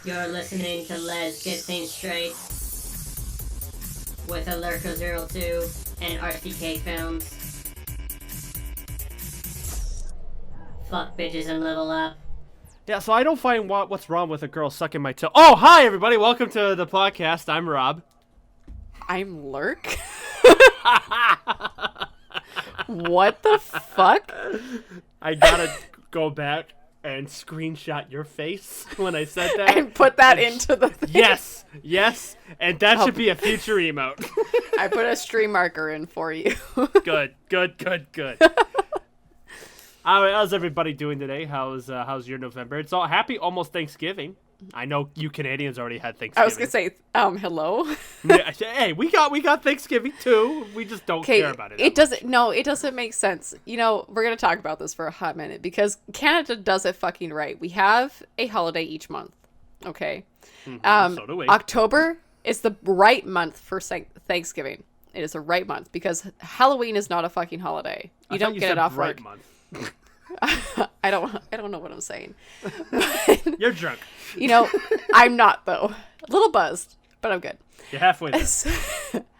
You're listening to Les Get Things Straight with Alerco02 and RCK Films. Fuck bitches and level up. Yeah, so I don't find what's wrong with a girl sucking my toe. Oh, hi everybody, welcome to the podcast. I'm Rob. I'm Lurk? What the fuck? I gotta go back and screenshot your face when I said that. And put that into the thing. Yes, and that should be a future emote. I put a stream marker in for you. Good. How's everybody doing today? How's your November? It's all happy almost Thanksgiving. I know you Canadians already had Thanksgiving. I was gonna say, hello. Yeah, hey, we got Thanksgiving too. We just don't care about it. It doesn't make sense. You know, we're gonna talk about this for a hot minute because Canada does it fucking right. We have a holiday each month. Okay. So do we. October is the right month for Thanksgiving. It is a right month because Halloween is not a fucking holiday. You don't get it off right work. Month. I don't know what I'm saying. You're drunk. You know, I'm not though. A little buzzed, but I'm good. You're halfway there.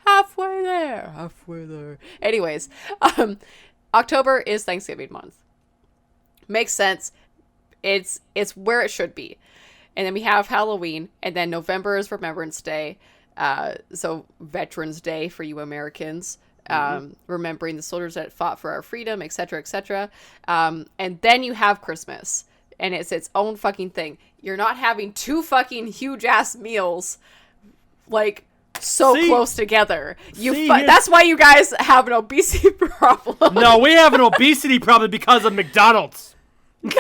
Halfway there. Anyways, October is Thanksgiving month. Makes sense. It's where it should be. And then we have Halloween, and then November is Remembrance Day. So Veterans Day for you Americans. Remembering the soldiers that fought for our freedom, etc., etc. And then you have Christmas, and it's its own fucking thing. You're not having two fucking huge ass meals, like close together. That's why you guys have an obesity problem. No, we have an obesity problem because of McDonald's. No.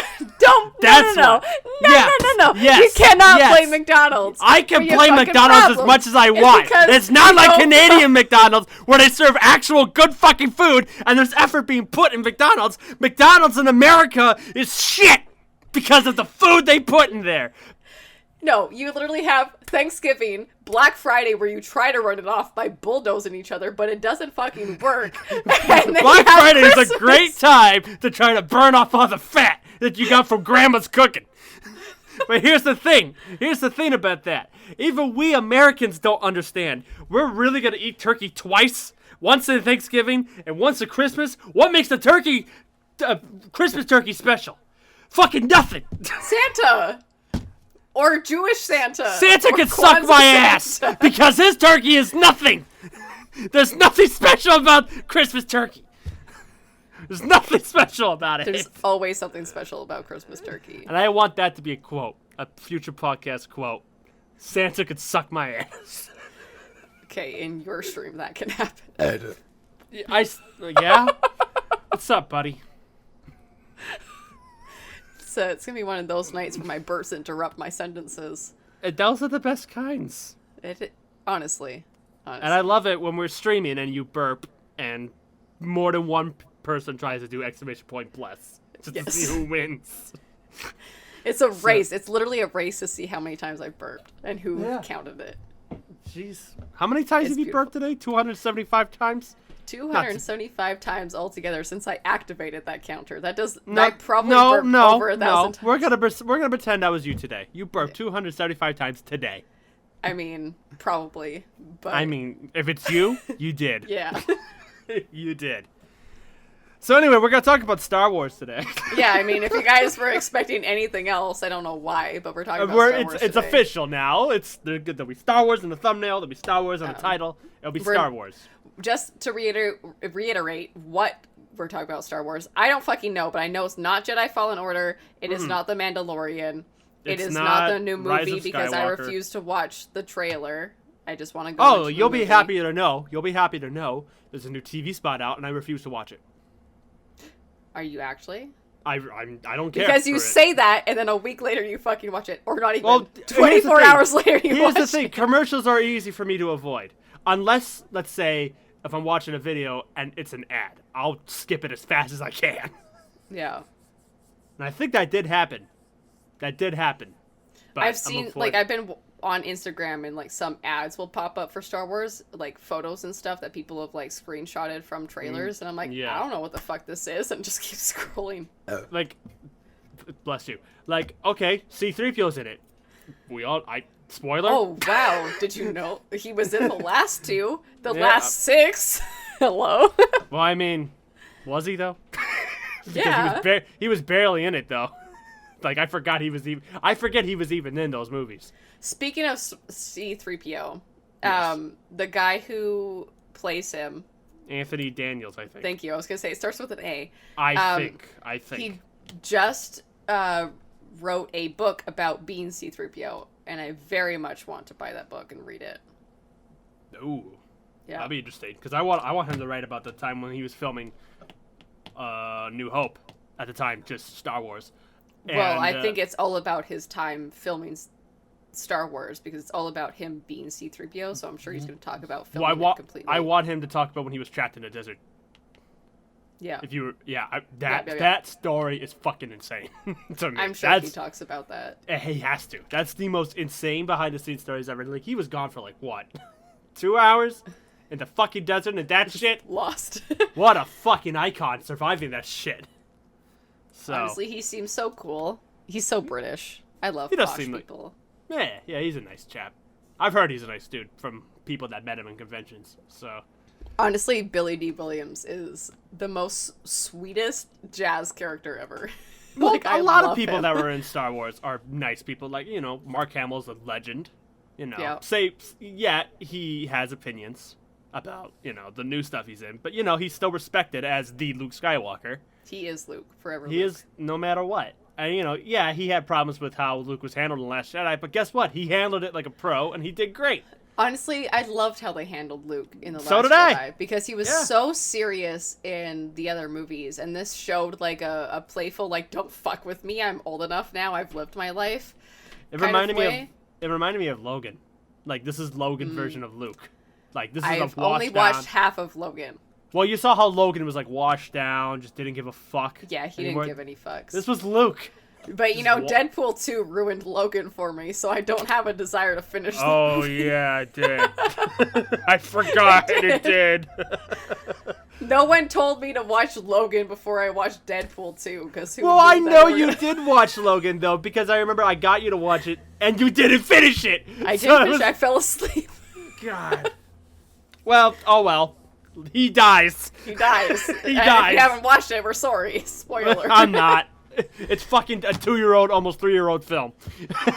Yes, you cannot blame McDonald's. I can blame McDonald's as much as I want. It's not like Canadian McDonald's where they serve actual good fucking food and there's effort being put in McDonald's. McDonald's in America is shit because of the food they put in there. No, you literally have Thanksgiving, Black Friday, where you try to run it off by bulldozing each other, but it doesn't fucking work. Black Friday is a great time to try to burn off all the fat that you got from Grandma's cooking. But here's the thing. Here's the thing about that. Even we Americans don't understand. We're really going to eat turkey twice. Once at Thanksgiving and once at Christmas. What makes the Christmas turkey special? Fucking nothing. Santa. Or Jewish Santa. Santa can suck my ass because his turkey is nothing. There's nothing special about Christmas turkey. There's nothing special about it. There's always something special about Christmas turkey. And I want that to be a quote, a future podcast quote. Santa could suck my ass. Okay, in your stream that can happen. Yeah? What's up, buddy? So it's going to be one of those nights where my burps interrupt my sentences. Those are the best kinds. Honestly. And I love it when we're streaming and you burp and more than one person tries to do exclamation point bless. Just to see who wins. It's a race. It's literally a race to see how many times I've burped and who counted it. Jeez. How many times have you burped today? 275 times? 275 times altogether since I activated that counter. That does no, I probably burped over 1,000 times. We're gonna pretend that was you today. You burped 275 times today. I mean, probably. But I mean, if it's you, you did. Yeah. You did. So anyway, we're going to talk about Star Wars today. Yeah, I mean, if you guys were expecting anything else, I don't know why, but we're talking about Star Wars It's today. official now. There'll be Star Wars in the thumbnail. There'll be Star Wars on the title. It'll be Star Wars. Just to reiterate what we're talking about Star Wars, I don't fucking know, but I know it's not Jedi Fallen Order. It is not The Mandalorian. It is not the new movie because I refuse to watch the trailer. I just want to go. Oh, you'll be happy to know. You'll be happy to know there's a new TV spot out, and I refuse to watch it. Are you actually? I don't care. Because you say that, and then a week later you fucking watch it. Or not even. 24 hours later you watch it. Here's the thing. Commercials are easy for me to avoid. Unless, let's say, if I'm watching a video and it's an ad. I'll skip it as fast as I can. Yeah. And I think that did happen. But I've seen, I've been on Instagram and, some ads will pop up for Star Wars, photos and stuff that people have, screenshotted from trailers. And I'm like, I don't know what the fuck this is. And just keep scrolling. Bless you. Okay, C-3PO's in it. Spoiler? Oh, wow. Did you know he was in the last two? The Yeah. last 6? Hello? Well, I mean, was he though? Yeah. He was barely in it though. Like I forget he was even in those movies. Speaking of C-3PO, Yes. the guy who plays him, Anthony Daniels, I think. thank you, I was going to say, it starts with an A. I think. He just wrote a book about being C-3PO, and I very much want to buy that book and read it. Ooh. Yeah. That'd be interesting because I want him to write about the time when he was filming New Hope at the time, just Star Wars. Well, And, I think it's all about his time filming Star Wars because it's all about him being C-3PO, so I'm sure he's going to talk about filming it completely. I want him to talk about when he was trapped in the desert. Yeah. If you were, Yeah. that story is fucking insane. To me. I'm sure he talks about that. He has to. That's the most insane behind the scenes stories ever. Like he was gone for like what, 2 hours in the fucking desert and that shit. Lost. What a fucking icon surviving that shit. So Honestly, he seems so cool. He's so British. I love He does posh seem like- people. yeah, he's a nice chap. I've heard he's a nice dude from people that met him in conventions. So Honestly, Billy D. Williams is the most sweetest jazz character ever. well, Like, a I lot of love people him. that were in Star Wars are nice people. Like Mark Hamill's a legend. Yeah. He has opinions about the new stuff he's in, but he's still respected as the Luke Skywalker. He is Luke, forever He Luke. is no matter what. And he had problems with how Luke was handled in The Last Jedi, but guess what? He handled it like a pro, and he did great. Honestly, I loved how they handled Luke in The Last So did Jedi. I. Because he was Yeah. so serious in the other movies, and this showed like a playful, like, don't fuck with me, I'm old enough now, I've lived my life. It kind reminded of me way. It reminded me of Logan. Like this is Logan's version of Luke. Like this is I've a only washed down. watched half of Logan. Well, you saw how Logan was like washed down, just didn't give a fuck. Yeah, he anymore. didn't give any fucks. This was Luke. But, This is Deadpool 2 ruined Logan for me, so I don't have a desire to finish the Oh movie. yeah, it did. I forgot it did. No one told me to watch Logan before I watched Deadpool 2, because Well, I know you did watch Logan though, because I remember I got you to watch it, and you didn't finish it. I did So it finish. was- I fell asleep. God. Well, oh well. He dies. He dies. He And dies. If you haven't watched it, we're sorry. Spoiler. I'm not. It's fucking a 2-year-old, almost 3-year-old film.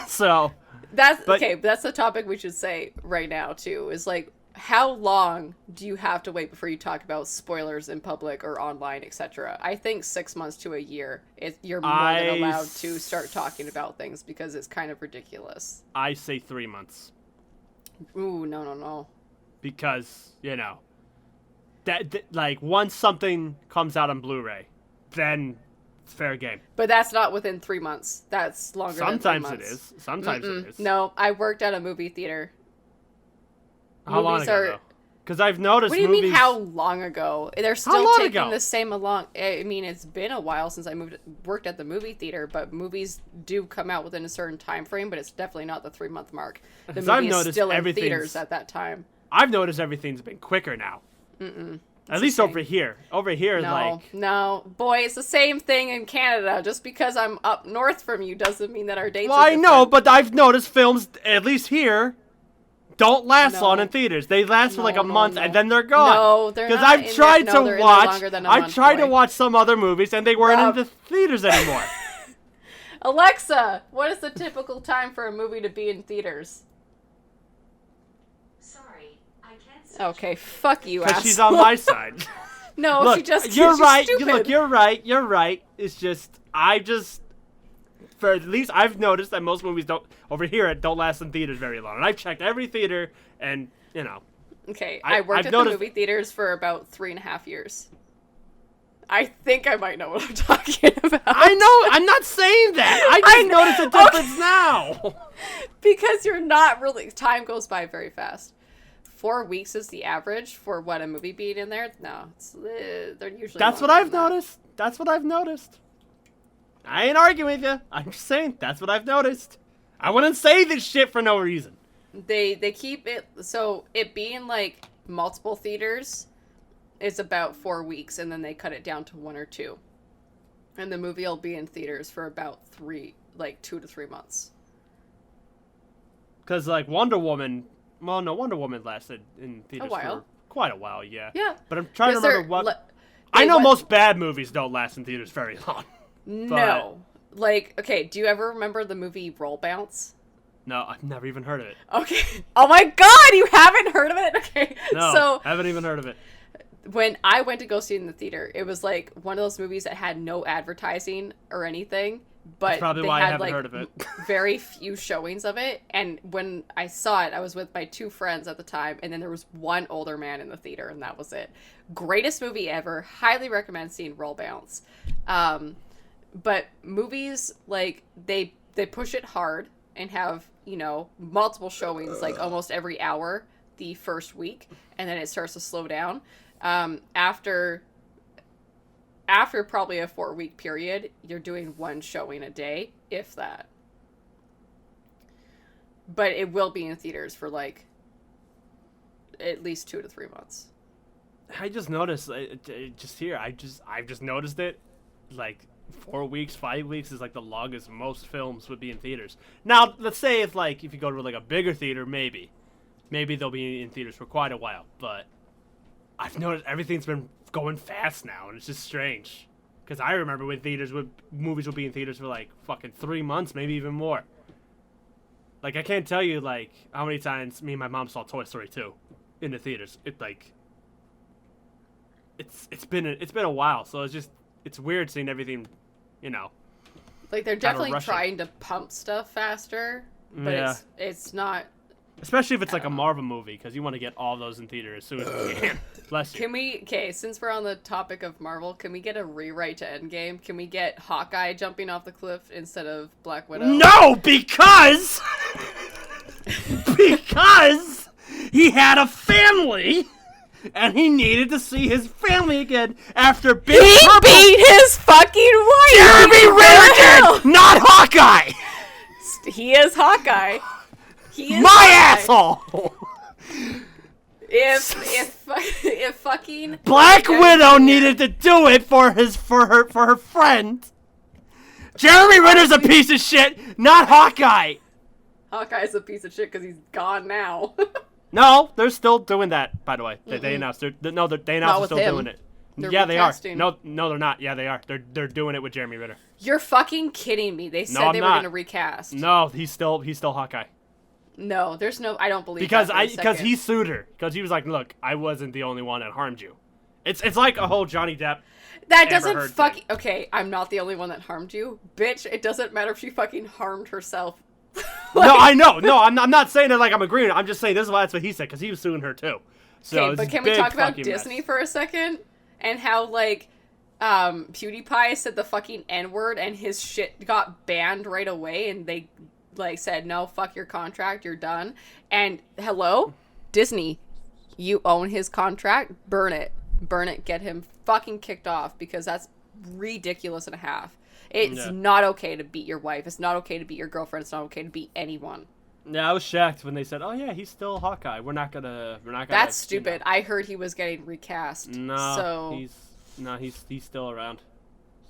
So. That's But- okay. That's the topic we should say right now too. Is like, how long do you have to wait before you talk about spoilers in public or online, etc.? I think 6 months to a year. You're more than allowed to start talking about things because it's kind of ridiculous. I say 3 months. Ooh, no. Because, that like, once something comes out on Blu-ray, then it's fair game. But that's not within 3 months. That's longer Sometimes than it 3 months. is. Sometimes it is. No, I worked at a movie theater. How long movies ago, are- though? Because I've noticed What do you movies... mean, how long ago? They're still long taking ago? the same along. I mean, it's been a while since I worked at the movie theater, but movies do come out within a certain time frame, but it's definitely not the 3-month mark. The 'Cause movie I've is noticed still in everything's- theaters at that time. I've noticed everything's been quicker now. At least the over same. here. Over here, like... No, boy, it's the same thing in Canada. Just because I'm up north from you doesn't mean that our dates Well, are I different. know, but I've noticed films, at least here, don't last No. long in theaters. They last for like a No, month, no. and then they're gone. No, they're not I've in tried there- no, to they're in there watch. longer than a I've month, tried to boy. watch some other movies, and they weren't Rob. in the theaters anymore. Alexa, what is the typical time for a movie to be in theaters? Sorry, I can't see. Okay, fuck you, Because asshole. she's on my side. No, Look, she just you're she's right. Stupid. Look, you're right. It's just for at least I've noticed that most movies don't over here don't last in theaters very long. And I've checked every theater, and Okay, I- I worked I've at noticed- the movie theaters for about 3.5 years. I think I might know what I'm talking about. I know. I'm not saying that. I just noticed a difference now. Because you're not really... Time goes by very fast. 4 weeks is the average for what a movie being in there. No, they're usually... That's what longer I've than that. noticed. That's what I've noticed. I ain't arguing with you. I'm just saying that's what I've noticed. I wouldn't say this shit for no reason. They keep it... So, it being, like, multiple theaters is about 4 weeks, and then they cut it down to 1 or 2. And the movie will be in theaters for about 2 to 3 months. Because, like, Wonder Woman... Well, no, Wonder Woman lasted in theaters while. for quite a while, yeah. Yeah. But I'm trying to remember what... I I know most bad movies don't last in theaters very long. No. Like, okay, do you ever remember the movie Roll Bounce? No, I've never even heard of it. Okay. Oh my god, you haven't heard of it? Okay. No, So, I haven't even heard of it. when I went to go see it in the theater, it was like one of those movies that had no advertising or anything, but That's probably they why I had haven't like heard of it. very few showings of it. And when I saw it, I was with my 2 friends at the time, and then there was one older man in the theater, and that was it. Greatest movie ever. Highly recommend seeing Roll Bounce. But movies, like, they push it hard and have, you know, multiple showings like almost every hour the first week, and then it starts to slow down. After probably a 4-week period, you're doing 1 showing a day, if that. But it will be in theaters for like at least 2 to 3 months. I just noticed, I've just noticed it, like, 4 weeks, 5 weeks is like the longest most films would be in theaters. Now, let's say if you go to like a bigger theater, maybe they'll be in theaters for quite a while. But I've noticed everything's been going fast now, and it's just strange. Because I remember when movies would be in theaters for like fucking 3 months, maybe even more. Like, I can't tell you like how many times me and my mom saw Toy Story 2 in the theaters. It's been a while, so it's weird seeing everything, you know. Like, they're definitely rushing. trying to pump stuff faster, but Yeah. it's not. Especially if it's like a Marvel movie, because you want to get all those in theater as soon as you can. Bless you. Since we're on the topic of Marvel, can we get a rewrite to Endgame? Can we get Hawkeye jumping off the cliff instead of Black Widow? No, because he had a family, and he needed to see his family again after Big Purple beat his fucking wife! Jeremy Renner did, not Hawkeye! He is Hawkeye. He is My Hawkeye. asshole! If fucking Black Widow needed to do it for her friend. Jeremy Renner's a piece of shit, not Hawkeye. Hawkeye's a piece of shit because he's gone now. No, they're still doing that. By the way, they announced they announced they're still doing it. They're yeah, recasting. they are. No, they're not. Yeah, they are. They're doing it with Jeremy Renner. You're fucking kidding me. They said I'm they were not. gonna recast. No, he's still Hawkeye. No, there's no. I don't believe Because that for a second. he sued her because he was like, look, I wasn't the only one that harmed you. It's like a whole Johnny Depp. That Amber doesn't Heard fucking. thing. Okay, I'm not the only one that harmed you, bitch. It doesn't matter if she fucking harmed herself. No, I know. No, I'm not saying that like I'm agreeing. I'm just saying that's what he said because he was suing her too. So Okay, it's but a can we big talk about fucking Disney mess. for a second? And how, like, PewDiePie said the fucking N-word and his shit got banned right away, and they, like, said, no, fuck your contract, you're done. And, hello? Disney, you own his contract, burn it. Burn it, get him fucking kicked off, because that's ridiculous and a half. It's not okay to beat your wife. It's not okay to beat your girlfriend. It's not okay to beat anyone. Yeah, I was shocked when they said, "Oh yeah, he's still Hawkeye. We're not gonna." That's stupid. I heard he was getting recast. No, he's still around.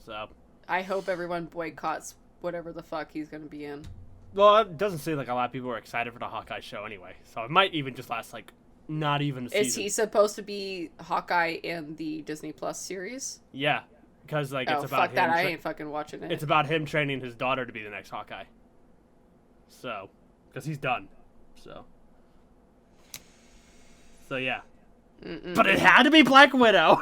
So I hope everyone boycotts whatever the fuck he's gonna be in. well, it doesn't seem like a lot of people are excited for the Hawkeye show anyway. So it might even just last like not even a season. Is he supposed to be Hawkeye in the Disney Plus series? Yeah, because like it's Oh, about fuck him. that. I ain't fucking watching it. It's about him training his daughter to be the next Hawkeye. So, because he's done. So yeah. But it had to be Black Widow.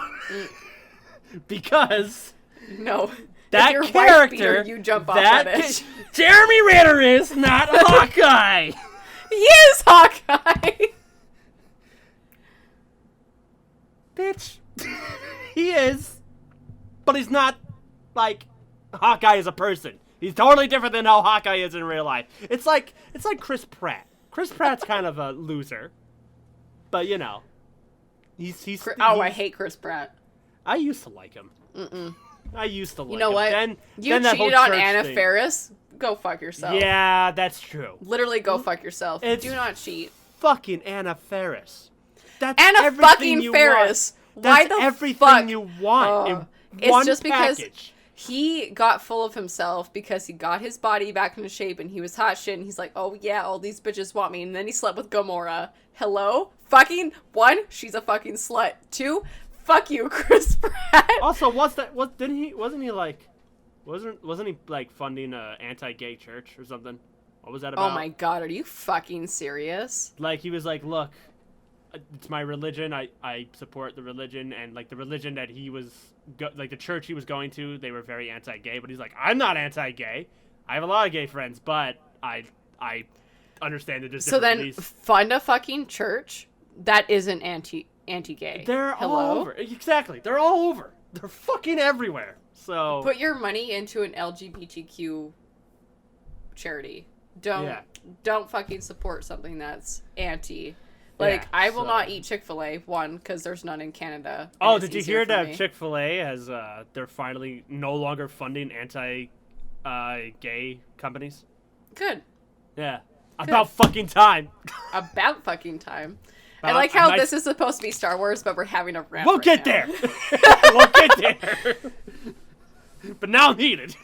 Because No. that If your wife character, beat her, you jump off that bitch. Jeremy Renner is not Hawkeye. He is Hawkeye! Bitch. He is. But he's not, like, Hawkeye as a person. He's totally different than how Hawkeye is in real life. It's like Chris Pratt. Chris Pratt's kind of a loser. But, you know. I hate Chris Pratt. I used to like him. I used to like him. You know what? Then You that whole cheated on church Anna thing. Faris? Go fuck yourself. Yeah, that's true. Literally go fuck yourself. It's- Do not cheat. Fucking Anna Faris. That's Anna everything fucking you Faris. Want. Why That's the everything fuck? you want in It's one just because package. he got full of himself because he got his body back into shape and he was hot shit and he's like, oh yeah, all these bitches want me. And then he slept with Gamora. Hello? Fucking 1, she's a fucking slut. 2, fuck you, Chris Pratt. Also, wasn't he like funding a anti-gay church or something? What was that about? Oh my god, are you fucking serious? Like, he was like, look, it's my religion. I support the religion, and like the religion that he was like the church he was going to, they were very anti-gay. But he's like, I'm not anti-gay. I have a lot of gay friends, but I understand that there's so then beliefs. Fund a fucking church that isn't anti-gay. They're all over. Exactly, they're all over. They're fucking everywhere. So put your money into an LGBTQ charity. Don't fucking support something that's anti. Like, I will not eat Chick-fil-A, 1, because there's none in Canada. Oh, did you hear that Chick-fil-A has, they're finally no longer funding anti-gay companies? Good. Yeah. About fucking time. About fucking time. I like how this is supposed to be Star Wars, but we're having a rant. We'll get there. We'll get there. But now I'm heated.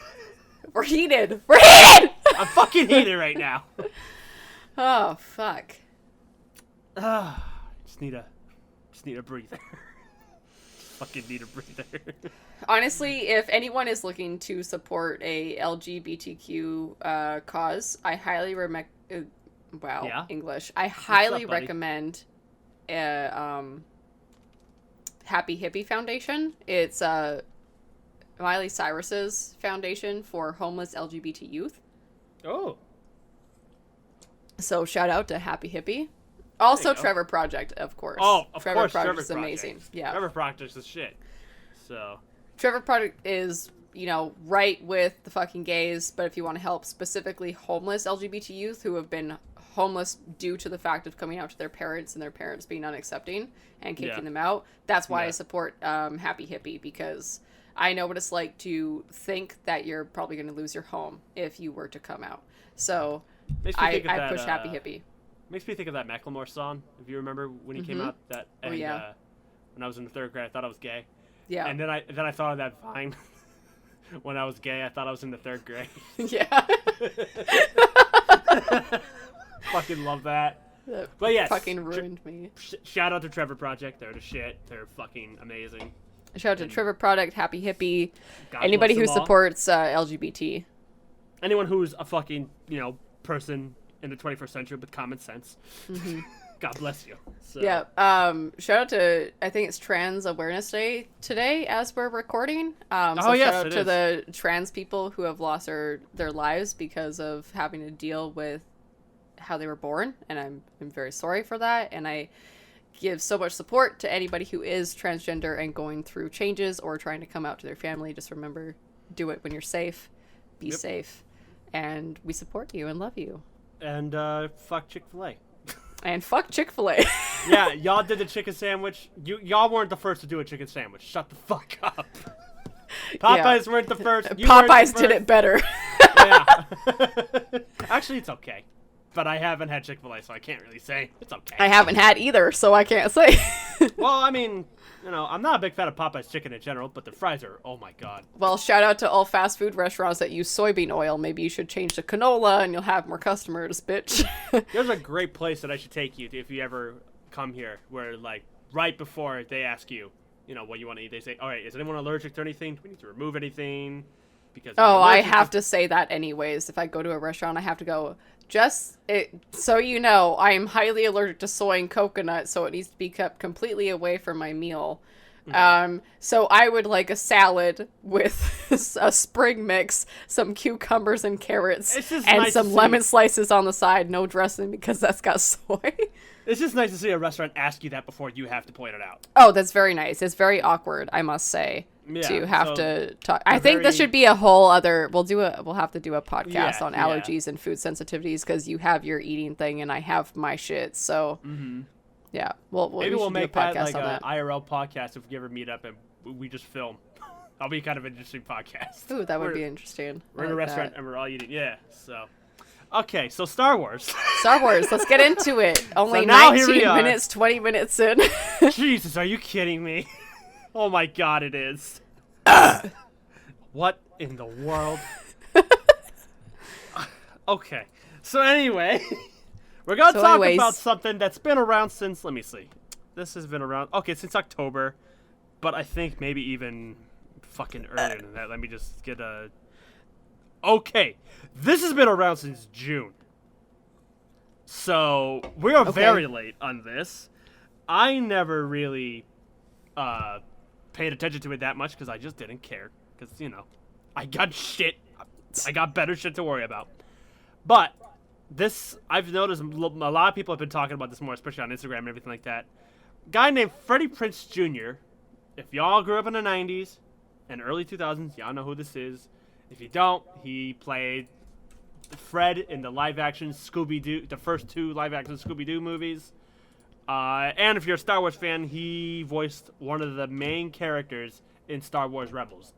We're heated. We're heated! I'm fucking heated right now. Oh, fuck. Just need a breather. Fucking need a breather. Honestly, if anyone is looking to support a LGBTQ cause, I highly English. I highly recommend Happy Hippie Foundation. It's Miley Cyrus's foundation for homeless LGBT youth. Oh. So shout out to Happy Hippie. Also, Trevor Project, of course. Oh, of Trevor course, Project Trevor is amazing. Yeah, Trevor Project is shit. So Trevor Project is, right with the fucking gays, but if you want to help specifically homeless LGBT youth who have been homeless due to the fact of coming out to their parents and their parents being unaccepting and kicking them out, that's why I support Happy Hippie, because I know what it's like to think that you're probably going to lose your home if you were to come out. So I push Happy Hippie. Makes me think of that Macklemore song, if you remember when he came out. When I was in the 3rd grade, I thought I was gay. Yeah. And then I thought of that Vine. When I was gay, I thought I was in the 3rd grade. Yeah. Fucking love that. But yes, fucking ruined me. Shout out to Trevor Project. They're the shit. They're fucking amazing. Shout out to Trevor Project, Happy Hippie, anybody who supports LGBT. Anyone who's a fucking, person in the 21st century with common sense. Mm-hmm. God bless you. So. Yeah. Shout out to, I think it's Trans Awareness Day today as we're recording. Shout out to the trans people who have lost their lives because of having to deal with how they were born. And I'm very sorry for that. And I give so much support to anybody who is transgender and going through changes or trying to come out to their family. Just remember, do it when you're safe. Be safe. And we support you and love you. And fuck Chick-fil-A. And fuck Chick-fil-A. Yeah, y'all did the chicken sandwich. Y'all weren't the first to do a chicken sandwich. Shut the fuck up. Popeyes weren't the first. Popeyes did it better. Yeah. Actually, it's okay. But I haven't had Chick-fil-A, so I can't really say. It's okay. I haven't had either, so I can't say. Well, I mean, I'm not a big fan of Popeye's chicken in general, but the fries are, oh my god. Well, shout out to all fast food restaurants that use soybean oil. Maybe you should change to canola and you'll have more customers, bitch. There's a great place that I should take you to if you ever come here, where, like, right before they ask you, what you want to eat, they say, all right, is anyone allergic to anything? Do we need to remove anything? Because I have to say that anyways. If I go to a restaurant, I have to go, so you know, I am highly allergic to soy and coconut, so it needs to be kept completely away from my meal. Mm-hmm. So I would like a salad with a spring mix, some cucumbers and carrots, and some lemon slices on the side, no dressing because that's got soy. It's just nice to see a restaurant ask you that before you have to point it out. Oh, that's very nice. It's very awkward, I must say, to have to talk. I think this should be a whole other. We'll have to do a podcast on allergies and food sensitivities because you have your eating thing and I have my shit. So. Mm-hmm. Yeah, maybe we'll make that like an IRL podcast if we ever meet up and we just film. That'll be kind of an interesting podcast. Ooh, that would be interesting. We're in a restaurant and we're all eating. Yeah, so. Okay, so Star Wars. Star Wars, let's get into it. Only 19 minutes, 20 minutes in. Jesus, are you kidding me? Oh my god, it is. What in the world? Okay. So anyway, we're going to talk about something that's been around since, let me see. This has been around, okay, since October, but I think maybe even fucking earlier than that. Let me just get a... Okay, this has been around since June. So, we are very late on this. I never really paid attention to it that much because I just didn't care. Because, you know, I got better shit to worry about. But this, I've noticed a lot of people have been talking about this more, especially on Instagram and everything like that. Guy named Freddie Prinze Jr. If y'all grew up in the 90s and early 2000s, y'all know who this is. If you don't, he played Fred in the live-action Scooby-Doo, the first 2 live-action Scooby-Doo movies. And if you're a Star Wars fan, he voiced one of the main characters in Star Wars Rebels.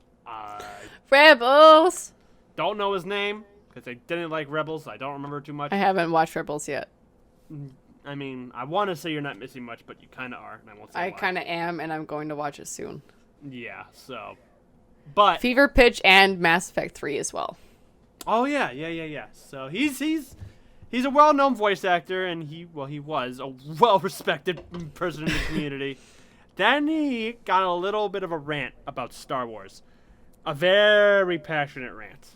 Rebels! Don't know his name, because I didn't like Rebels. I don't remember too much. I haven't watched Rebels yet. I mean, I want to say you're not missing much, but you kind of are, and I won't say I why. kind of am, and I'm going to watch it soon. Yeah, so... But... Fever Pitch and Mass Effect 3 as well. Oh, yeah. So he's a well-known voice actor, and he was a well-respected person in the community. Then he got a little bit of a rant about Star Wars. A very passionate rant.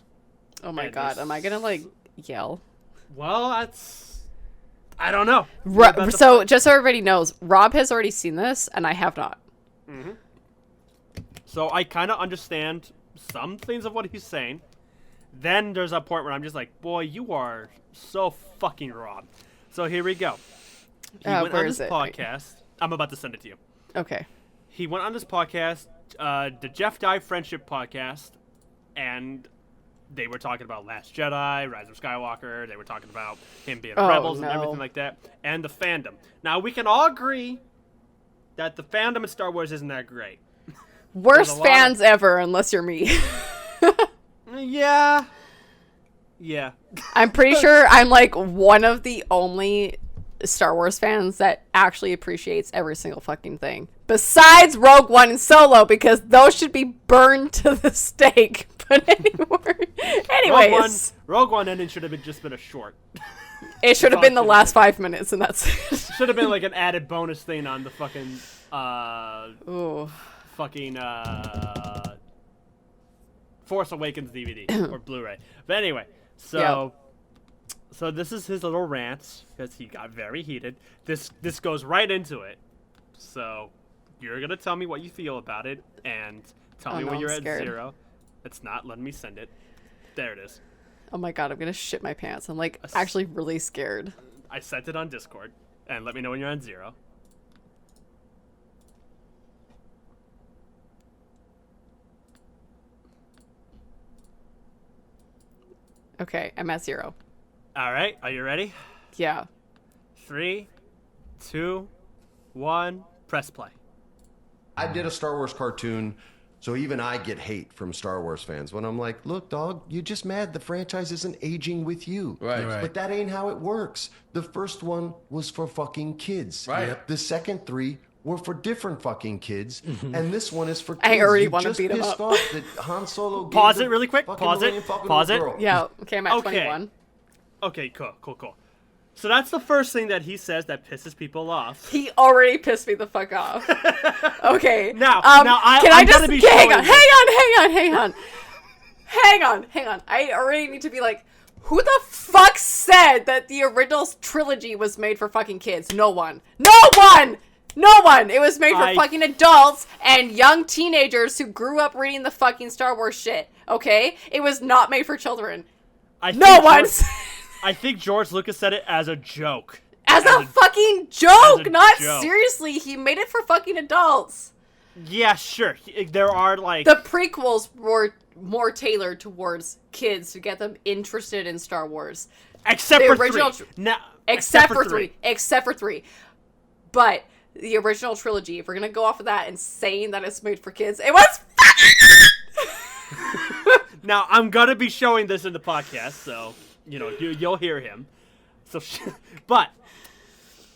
Oh my god, am I gonna, like, yell? Well, I don't know. So, just so everybody knows, Rob has already seen this, and I have not. Mm-hmm. So I kind of understand some things of what he's saying. Then there's a point where I'm just like, boy, you are so fucking wrong. So here we go. He went on this podcast. I'm about to send it to you. Okay. He went on this podcast, the Jeff Dye Friendship Podcast, and they were talking about Last Jedi, Rise of Skywalker. They were talking about him being Rebels and everything like that, and the fandom. Now, we can all agree that the fandom of Star Wars isn't that great. Worst fans ever, unless you're me. Yeah. I'm pretty sure I'm like one of the only Star Wars fans that actually appreciates every single fucking thing. Besides Rogue One and Solo, because those should be burned to the stake. But anyways. Rogue One ending should have just been a short. It should have been the last 5 minutes, and that's it. Should have been like an added bonus thing on the fucking Force Awakens DVD or Blu-ray. But anyway, so this is his little rant because he got very heated. This goes right into it. So you're gonna tell me what you feel about it and tell me when you're at 0. It's not letting me send it. There it is. Oh my god, I'm gonna shit my pants. I'm like actually really scared. I sent it on Discord, and let me know when you're on 0. Okay, I'm at 0. All right, are you ready? Yeah. 3, 2, 1, press play. I did a Star Wars cartoon, so even I get hate from Star Wars fans when I'm like, look, dog, you're just mad the franchise isn't aging with you. Right. But that ain't how it works. The first one was for fucking kids. Right. Yep. The second 3 were for different fucking kids, and this one is for kids. I already want to beat him up. Off that Han Solo Pause it really quick. Pause it. Yeah, okay, I'm at 21. Okay, cool. So that's the first thing that he says that pisses people off. He already pissed me the fuck off. Okay. Now, hang on. I already need to be like, who the fuck said that the original trilogy was made for fucking kids? No one. It was made for fucking adults and young teenagers who grew up reading the fucking Star Wars shit. Okay? It was not made for children. I think George Lucas said it as a joke. As a fucking joke, not seriously. He made it for fucking adults. Yeah, sure. There are like... The prequels were more tailored towards kids to get them interested in Star Wars. Except for 3. Except for 3. But the original trilogy, if we're going to go off of that and saying that it's made for kids, it was Now, I'm going to be showing this in the podcast, so... you'll hear him. So, but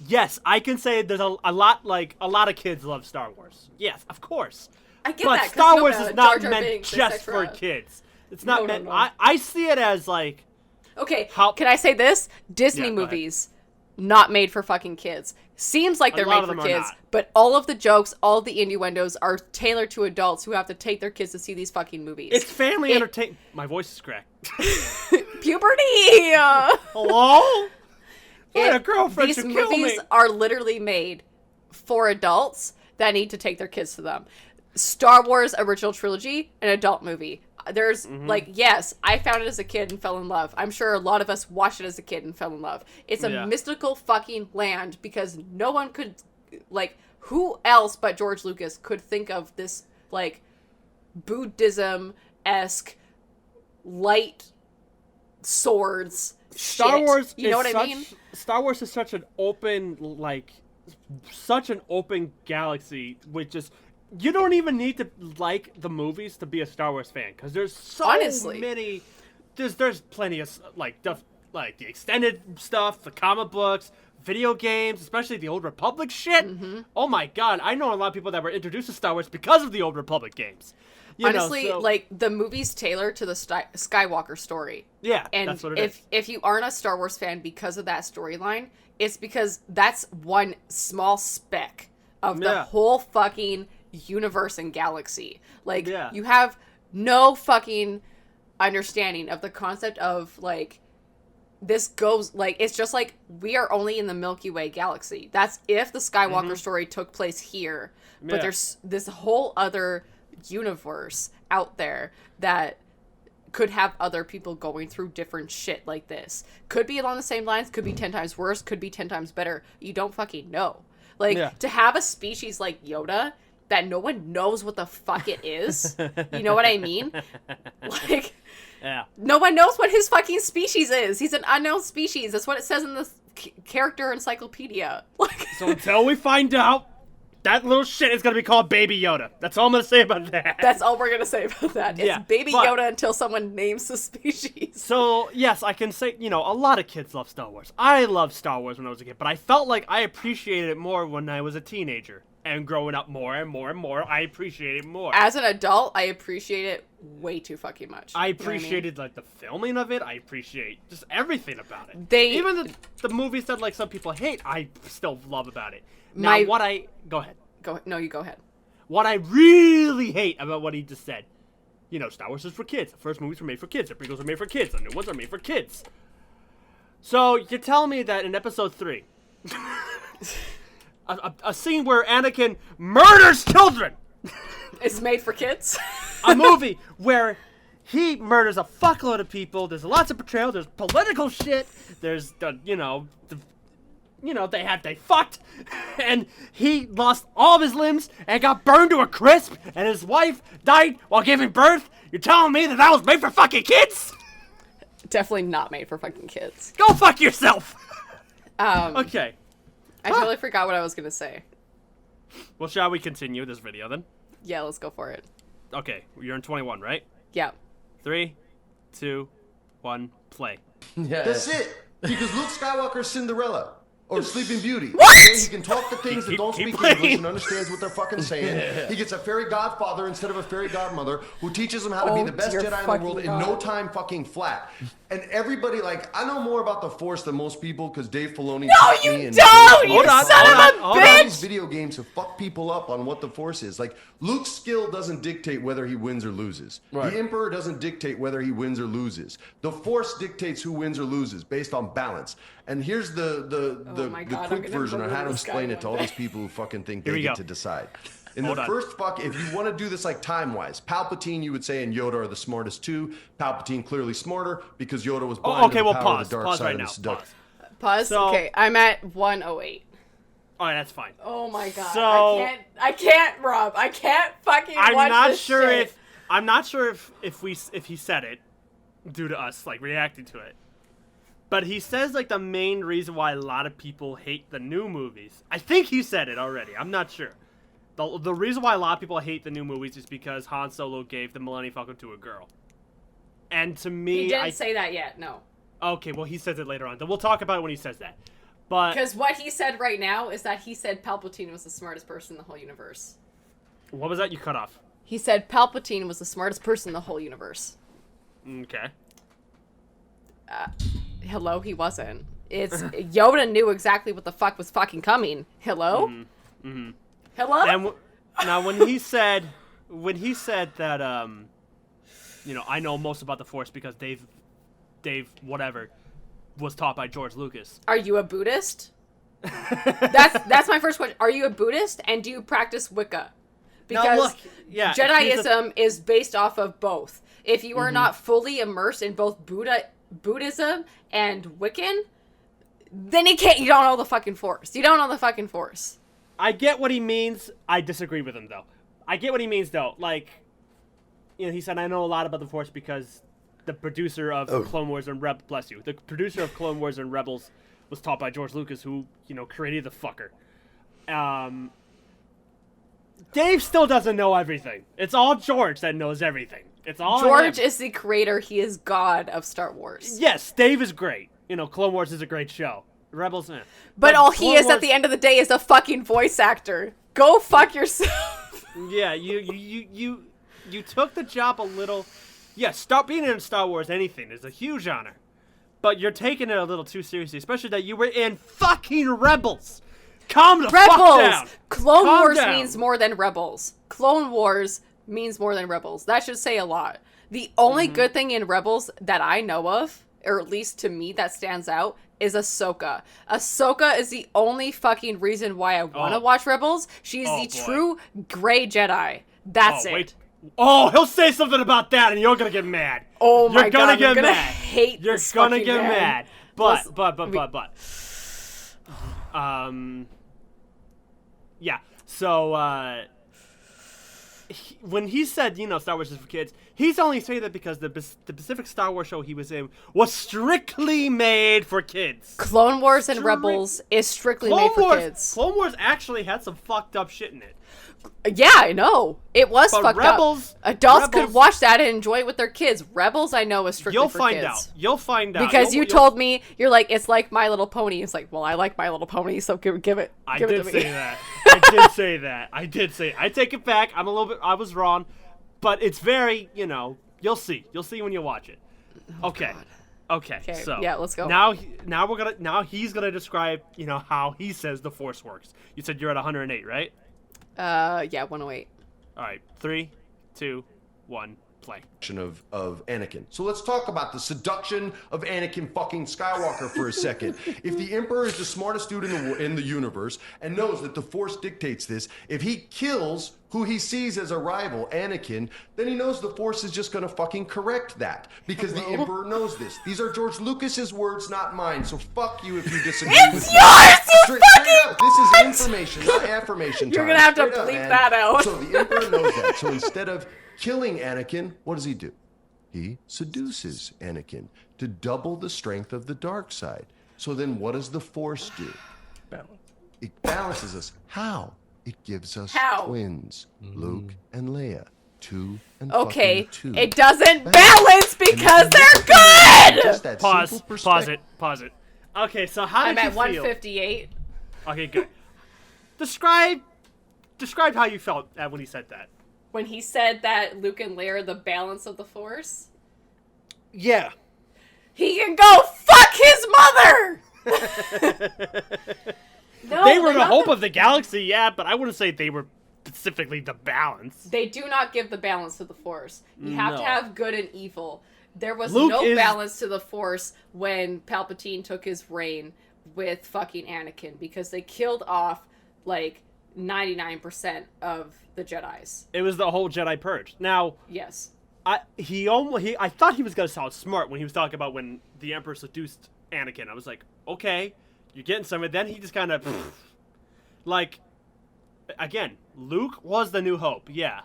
yes, I can say there's a lot of kids love Star Wars. Yes, of course. I get but that. 'cause Star Wars Yoda, is Jar not Jar meant Binks, just etc.. for kids. It's not No, meant. no. I see it as like. Okay, How- can I say this? Disney Yeah, go ahead. movies, not made for fucking kids. Seems like they're lot made of for them are kids, not. but all of the jokes, all of the innuendos are tailored to adults who have to take their kids to see these fucking movies. It's family entertainment. My voice is cracked. Puberty! Hello? I had a girlfriend These to kill movies me. are literally made for adults that need to take their kids to them. Star Wars original trilogy, an adult movie. There's like, yes, I found it as a kid and fell in love. I'm sure a lot of us watched it as a kid and fell in love. It's a Yeah. mystical fucking land because no one could, like, who else but George Lucas could think of this, like, Buddhism-esque light swords Star shit. Wars You know is what I mean? Star Wars is such an open, like, such an open galaxy with just. You don't even need to like the movies to be a Star Wars fan because there's so Honestly. many. There's plenty of like stuff, like the extended stuff, the comic books, video games, especially the Old Republic shit. Oh my god, I know a lot of people that were introduced to Star Wars because of the Old Republic games. Honestly, so- like the movie's tailored to the Skywalker story. Yeah, And that's what it is. if you aren't a Star Wars fan because of that storyline, it's because that's one small speck of the Yeah. whole fucking universe and galaxy. Like, Yeah. you have no fucking understanding of the concept of, like, this goes, like, it's just like we are only in the Milky Way galaxy. That's if the Skywalker story took place here. But Yeah. there's this whole other universe out there that could have other people going through different shit like this. Could be along the same lines, could be 10 times worse, could be 10 times better. You don't fucking know. Like, Yeah. to have a species like Yoda that no one knows what the fuck it is, you know what I mean? Like, Yeah. no one knows what his fucking species is. He's an unknown species. That's what it says in the character encyclopedia. Like, So until we find out, that little shit is gonna be called Baby Yoda. That's all I'm gonna say about that. that's all we're gonna say about that. It's Yeah, Baby but- Yoda until someone names the species. So, yes, I can say, a lot of kids love Star Wars. I loved Star Wars when I was a kid, but I felt like I appreciated it more when I was a teenager. And growing up more and more and more, I appreciate it more. As an adult, I appreciate it way too fucking much. I You know what appreciated, like, the filming of it. I appreciate just everything about it. They- Even the movies that, like, some people hate, I still love about it. Now, My- Go ahead. No, you go ahead. What I really hate about what he just said, Star Wars is for kids. The first movies were made for kids. The prequels were made for kids. The new ones are made for kids. So you're telling me that in Episode 3, a scene where Anakin murders children, It's made for kids. a movie where he murders a fuckload of people. There's lots of betrayal. There's political shit. There's they fucked, and he lost all of his limbs and got burned to a crisp, and his wife died while giving birth. You're telling me that was made for fucking kids? Definitely not made for fucking kids. Go fuck yourself. Okay. Okay. I totally forgot what I was gonna say. Well, shall we continue this video then? Yeah, let's go for it. Okay, you're in 21, right? Yeah. 3, 2, 1, play. Yeah. That's it. Because Luke Skywalker's Cinderella. Or Sleeping Beauty. What? Okay, he can talk to things that don't keep speak playing. English and understands what they're fucking saying. He gets a fairy godfather instead of a fairy godmother who teaches him how to be Oh, the best dear Jedi in the fucking world in God. no time fucking flat. And everybody, like, I know more about the Force than most people because Dave Filoni taught you me and don't, you Hold on, son hold of on, a hold all on. these video games have fucked people up on what the Force is. Like, Luke's skill doesn't dictate whether he wins or loses. Right. The Emperor doesn't dictate whether he wins or loses. The Force dictates who wins or loses based on balance. And here's the Oh my God, I'm quick gonna version on how to murder this guy explain it one to all day. these people who fucking think Here they we get go. to decide. In Hold the on. first if you want to do this like time-wise, Palpatine, you would say, and Yoda are the smartest two. Palpatine clearly smarter because Yoda was blind okay, to the well, power pause. of the dark Pause side right of now. the seduct- Pause. Pause. So- Okay, I'm at 108. All right, that's fine. Oh my God. So- I can't, Rob. I can't fucking watch I'm not this sure shit. if he said it due to us like reacting to it. But he says like the main reason why a lot of people hate the new movies. I think he said it already. I'm not sure. The reason why a lot of people hate the new movies is because Han Solo gave the Millennium Falcon to a girl. And to me, He didn't say that yet, no. okay, well he says it later on. We'll talk about it when he says that. But Because what he said right now is that he said Palpatine was the smartest person in the whole universe. what was that you cut off? He said Palpatine was the smartest person in the whole universe. Okay. Hello, he wasn't. It's Yoda knew exactly what the fuck was fucking coming. Hello? Hello? And now when he said that I know most about the Force because Dave whatever was taught by George Lucas. Are you a Buddhist? That's my first question. Are you a Buddhist and do you practice Wicca? Because now look, yeah, Jediism is based off of both. If you are not fully immersed in both Buddhism and Wiccan, then you don't know the fucking Force. You don't know the fucking Force. I get what he means. I disagree with him though. I get what he means though. Like, he said I know a lot about the Force because the producer of Clone Wars and the producer of Clone Wars and Rebels was taught by George Lucas, who created the fucker. Dave still doesn't know everything. It's all George that knows everything. It's all George him. is the creator. He is God of Star Wars. Yes, Dave is great. Clone Wars is a great show. Rebels, But all Clone he is Wars, at the end of the day is a fucking voice actor. Go fuck yourself. Yeah, you took the job a little. Yeah, stop being in Star Wars. Anything is a huge honor, but you're taking it a little too seriously, especially that you were in fucking Rebels. Calm the fuck down. Clone Calm Wars down. means more than Rebels. Clone Wars means more than Rebels. That should say a lot. The only good thing in Rebels that I know of, or at least to me that stands out, is Ahsoka. Ahsoka is the only fucking reason why I want to watch Rebels. She is the true Grey Jedi. That's it. Wait. Oh, he'll say something about that, and you're gonna get mad. Oh my you're god, gonna I'm get gonna mad. hate You're this gonna fucking get man. mad. But. Yeah. So, when he said, Star Wars is for kids, he's only saying that because the Pacific Star Wars show he was in was strictly made for kids. Clone Wars and Rebels is strictly made for kids. Clone Wars actually had some fucked up shit in it. Yeah, I know. It was But fucked Rebels, up. Adults Rebels, could watch that and enjoy it with their kids. Rebels, I know, is strictly You'll for find kids. out. You'll find out. Because you told me, you're like, it's like My Little Pony. It's like, well, I like My Little Pony, so give it to me. I did say that. I did say I take it back. I was wrong. But it's very, you'll see. You'll see when you watch it. Okay. Okay. So yeah, let's go. Now he's gonna describe, how he says the Force works. You said you're at 108, right? Yeah, 108. All right. 3, 2, 1, play. Of Anakin. So let's talk about the seduction of Anakin fucking Skywalker for a second. If the Emperor is the smartest dude in the universe and knows that the Force dictates this, if he kills who he sees as a rival, Anakin, then he knows the Force is just gonna fucking correct that because the Emperor knows this. These are George Lucas's words, not mine. So fuck you if you disagree with me. Straight up, this is information, not affirmation. You're time. gonna have to Straight up, bleep man. that out. So the Emperor knows that. So instead of killing Anakin, what does he do? He seduces Anakin to double the strength of the dark side. So then what does the Force do? Balance. It balances us. How? It gives us twins, Luke and Leia. 2 and Okay, fucking 2. it doesn't balance because they're good! Just that simple perspective. Pause it. Okay, so how did I'm you at feel? 158. Okay, good. Describe how you felt when he said that. When he said that Luke and Leia are the balance of the Force, Yeah. he can go fuck his mother! No, They were they're the not hope of the galaxy, yeah, but I wouldn't say they were specifically the balance. They do not give the balance to the Force. You have to No. have good and evil. There was Luke no is- balance to the Force when Palpatine took his reign with fucking Anakin because they killed off, 99% of the Jedis. It was the whole Jedi purge. Now, Yes. I thought he was gonna sound smart when he was talking about when the Emperor seduced Anakin. I was like, okay, you're getting some of it. Then he just kind of, again, Luke was the New Hope, yeah,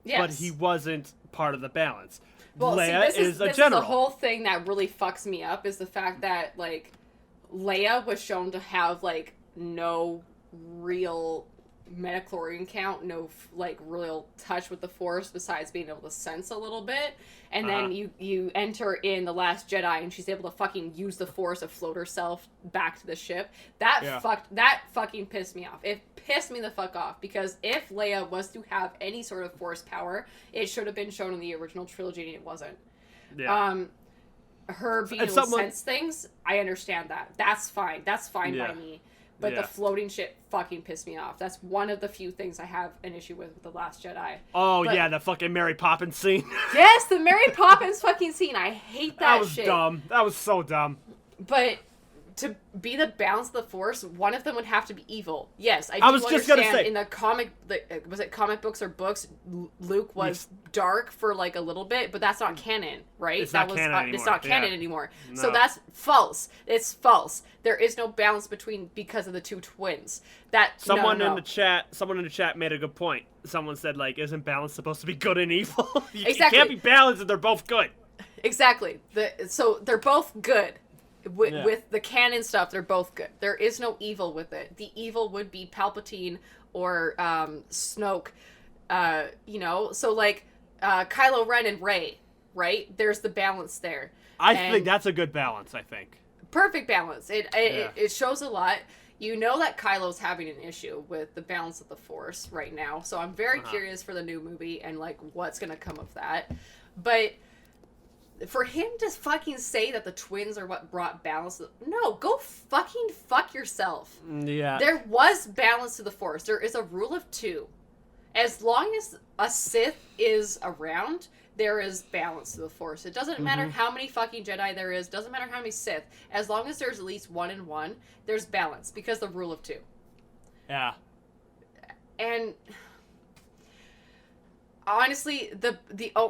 Yes. but he wasn't part of the balance. Well, Leia see, this a is general. the whole thing that really fucks me up is the fact that Leia was shown to have no real metachlorine count, no like real touch with the Force besides being able to sense a little bit. And then you enter in The Last Jedi, and she's able to fucking use the Force to float herself back to the ship. That fucking pissed me off. It pissed me the fuck off, because if Leia was to have any sort of Force power, it should have been shown in the original trilogy, and it wasn't. Yeah. Her being able to sense things, I understand that. That's fine. That's fine by me. But the floating shit fucking pissed me off. That's one of the few things I have an issue with The Last Jedi. Oh, yeah, the fucking Mary Poppins scene. Yes, the Mary Poppins fucking scene. I hate that shit. That was dumb. That was so dumb. But to be the balance of the Force, one of them would have to be evil. Yes, I was just gonna say, in the comic, was it comic books or books, Luke was dark for like a little bit, but that's not canon, right? It's not canon anymore. It's not canon anymore. No. So that's false. It's false. There is no balance because of the two twins. Someone in the chat made a good point. Someone said, like, isn't balance supposed to be good and evil? It can't be balanced if they're both good. Exactly. So they're both good. With the canon stuff, they're both good. There is no evil with it. The evil would be Palpatine or Snoke, so like Kylo Ren and Rey, right? There's the balance there. I think that's a good balance, I think. Perfect balance. It shows a lot. You know that Kylo's having an issue with the balance of the Force right now, so I'm very curious for the new movie and like what's gonna come of that. But for him to fucking say that the twins are what brought balance, no, go fucking fuck yourself. Yeah. There was balance to the Force. There is a rule of 2. As long as a Sith is around, there is balance to the Force. It doesn't matter how many fucking Jedi there is, doesn't matter how many Sith. As long as there's at least 1 and 1, there's balance, because the rule of 2. Yeah. And honestly,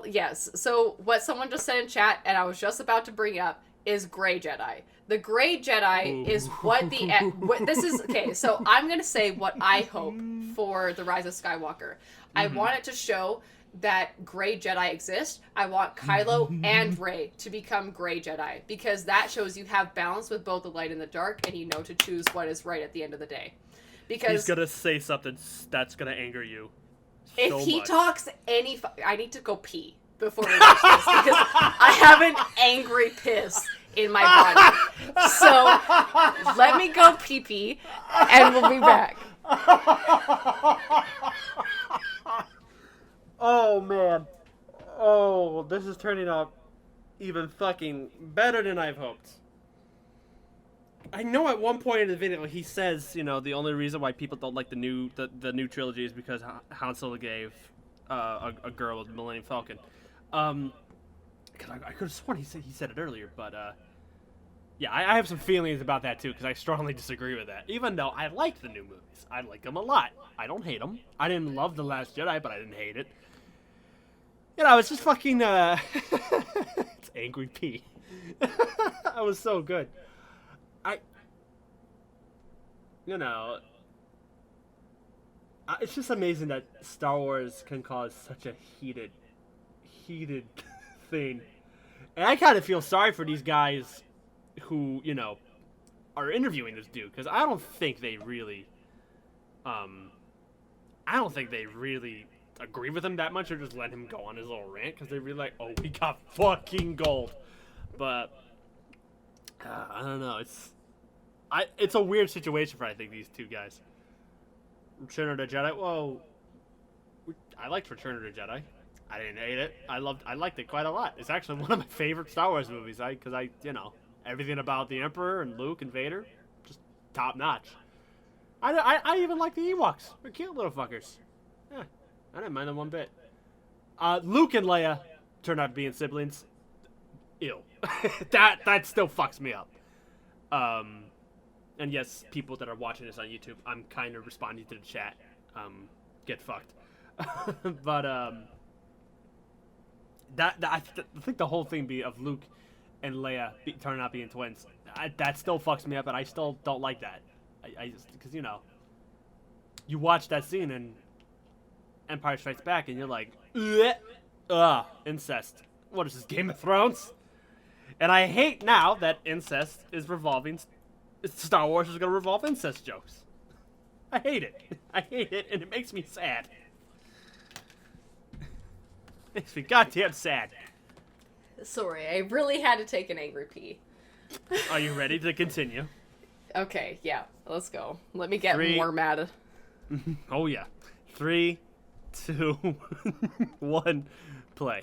yes. So what someone just said in chat, and I was just about to bring up, is Gray Jedi. The Gray Jedi is what this is. Okay, so I'm gonna say what I hope for The Rise of Skywalker. I want it to show that Gray Jedi exist. I want Kylo and Rey to become Gray Jedi, because that shows you have balance with both the light and the dark, and you know to choose what is right at the end of the day. Because he's gonna say something that's gonna anger you. If he talks I need to go pee before we watch this, because I have an angry piss in my body. So let me go pee, and we'll be back. Oh, man. Oh, this is turning out even fucking better than I've hoped. I know at one point in the video he says, the only reason why people don't like the new trilogy is because Han Solo gave a girl with Millennium Falcon. Cause I could have sworn he said it earlier, but yeah, I have some feelings about that too, because I strongly disagree with that. Even though I like the new movies, I like them a lot. I don't hate them. I didn't love The Last Jedi, but I didn't hate it. It's just fucking it's angry pee. That was so good. It's just amazing that Star Wars can cause such a heated thing. And I kind of feel sorry for these guys who, are interviewing this dude, because I don't think they really agree with him that much, or just let him go on his little rant, because they're really like, oh, we got fucking gold. But I don't know. It's a weird situation for, I think, these two guys. Return of the Jedi. Whoa. I liked Return of the Jedi. I didn't hate it. I liked it quite a lot. It's actually one of my favorite Star Wars movies. Because everything about the Emperor and Luke and Vader, just top notch. I even like the Ewoks. They're cute little fuckers. Yeah, I didn't mind them one bit. Luke and Leia turned out being siblings. Ew. that still fucks me up. And yes, people that are watching this on YouTube, I'm kind of responding to the chat. Get fucked. But I think the whole thing of Luke and Leia turning out being twins, that still fucks me up, and I still don't like that. I just, because you watch that scene in Empire Strikes Back, and you're like, incest. What is this, Game of Thrones? And I hate now that incest is revolving. Star Wars is going to revolve incest jokes. I hate it. I hate it, and it makes me sad. Makes me goddamn sad. Sorry, I really had to take an angry pee. Are you ready to continue? Okay, yeah, let's go. Let me get 3. more mad. Oh yeah. 3, 2, 1, play.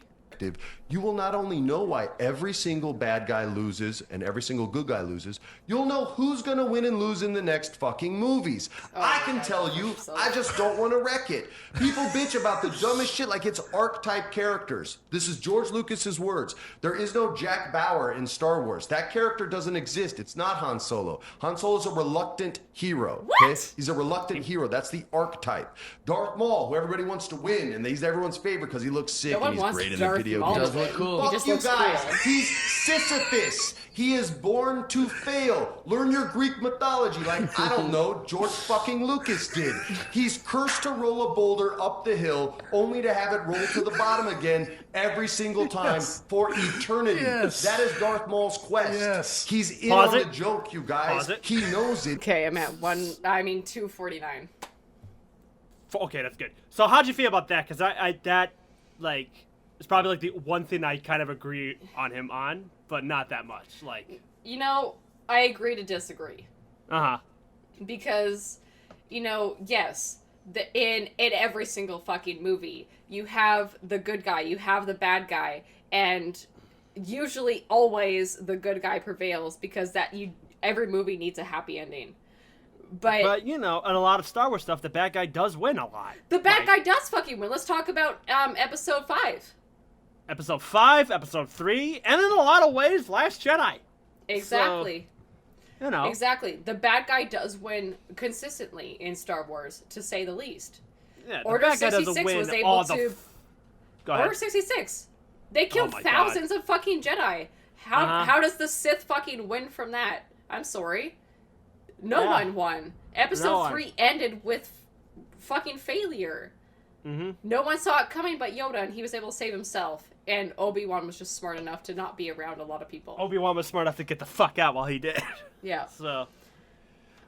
You will not only know why every single bad guy loses and every single good guy loses, you'll know who's gonna win and lose in the next fucking movies. I can tell you, I just don't want to wreck it. People bitch about the dumbest shit like it's archetype characters. This is George Lucas's words. There is no Jack Bauer in Star Wars. That character doesn't exist. It's not Han Solo. Han Solo's a reluctant hero. What? Okay? He's a reluctant hero. That's the archetype. Darth Maul, who everybody wants to win, and he's everyone's favorite because he looks sick No one and he's wants great in Darth the video Maul. games. Does look cool. He Fuck just you looks guys. cool. He's Sisyphus. He is born to fail. Learn your Greek mythology like, I don't know, George fucking Lucas did. He's cursed to roll a boulder up the hill only to have it roll to the bottom again every single time for eternity. Yes. That is Darth Maul's quest. Yes. He's in Pause on it. the joke, you guys. Pause it. He knows it. Okay, I'm at 249. Okay, that's good. So how'd you feel about that? Because that, like, is probably, like, the one thing I kind of agree on him on, but not that much. Like, You know, I agree to disagree. uh-huh. Because, you know, yes, in every single fucking movie, you have the good guy, you have the bad guy, and usually always the good guy prevails because every movie needs a happy ending. But, you know, in a lot of Star Wars stuff, the bad guy does win a lot. The bad Like, guy does fucking win. Let's talk about episode 5. Episode 5, Episode 3, and in a lot of ways, Last Jedi. Exactly. You know. Exactly. The bad guy does win consistently in Star Wars, to say the least. Yeah, the Order bad guy doesn't 66 win was able all to... the... Go ahead. Order 66. They killed my thousands of fucking Jedi. How Uh-huh. how does the Sith fucking win from that? I'm sorry. No Yeah. one won. Episode No one. 3 ended with fucking failure. Mm-hmm. No one saw it coming but Yoda, and he was able to save himself. And Obi-Wan was just smart enough to not be around a lot of people. Obi-Wan was smart enough to get the fuck out while he did. Yeah. So...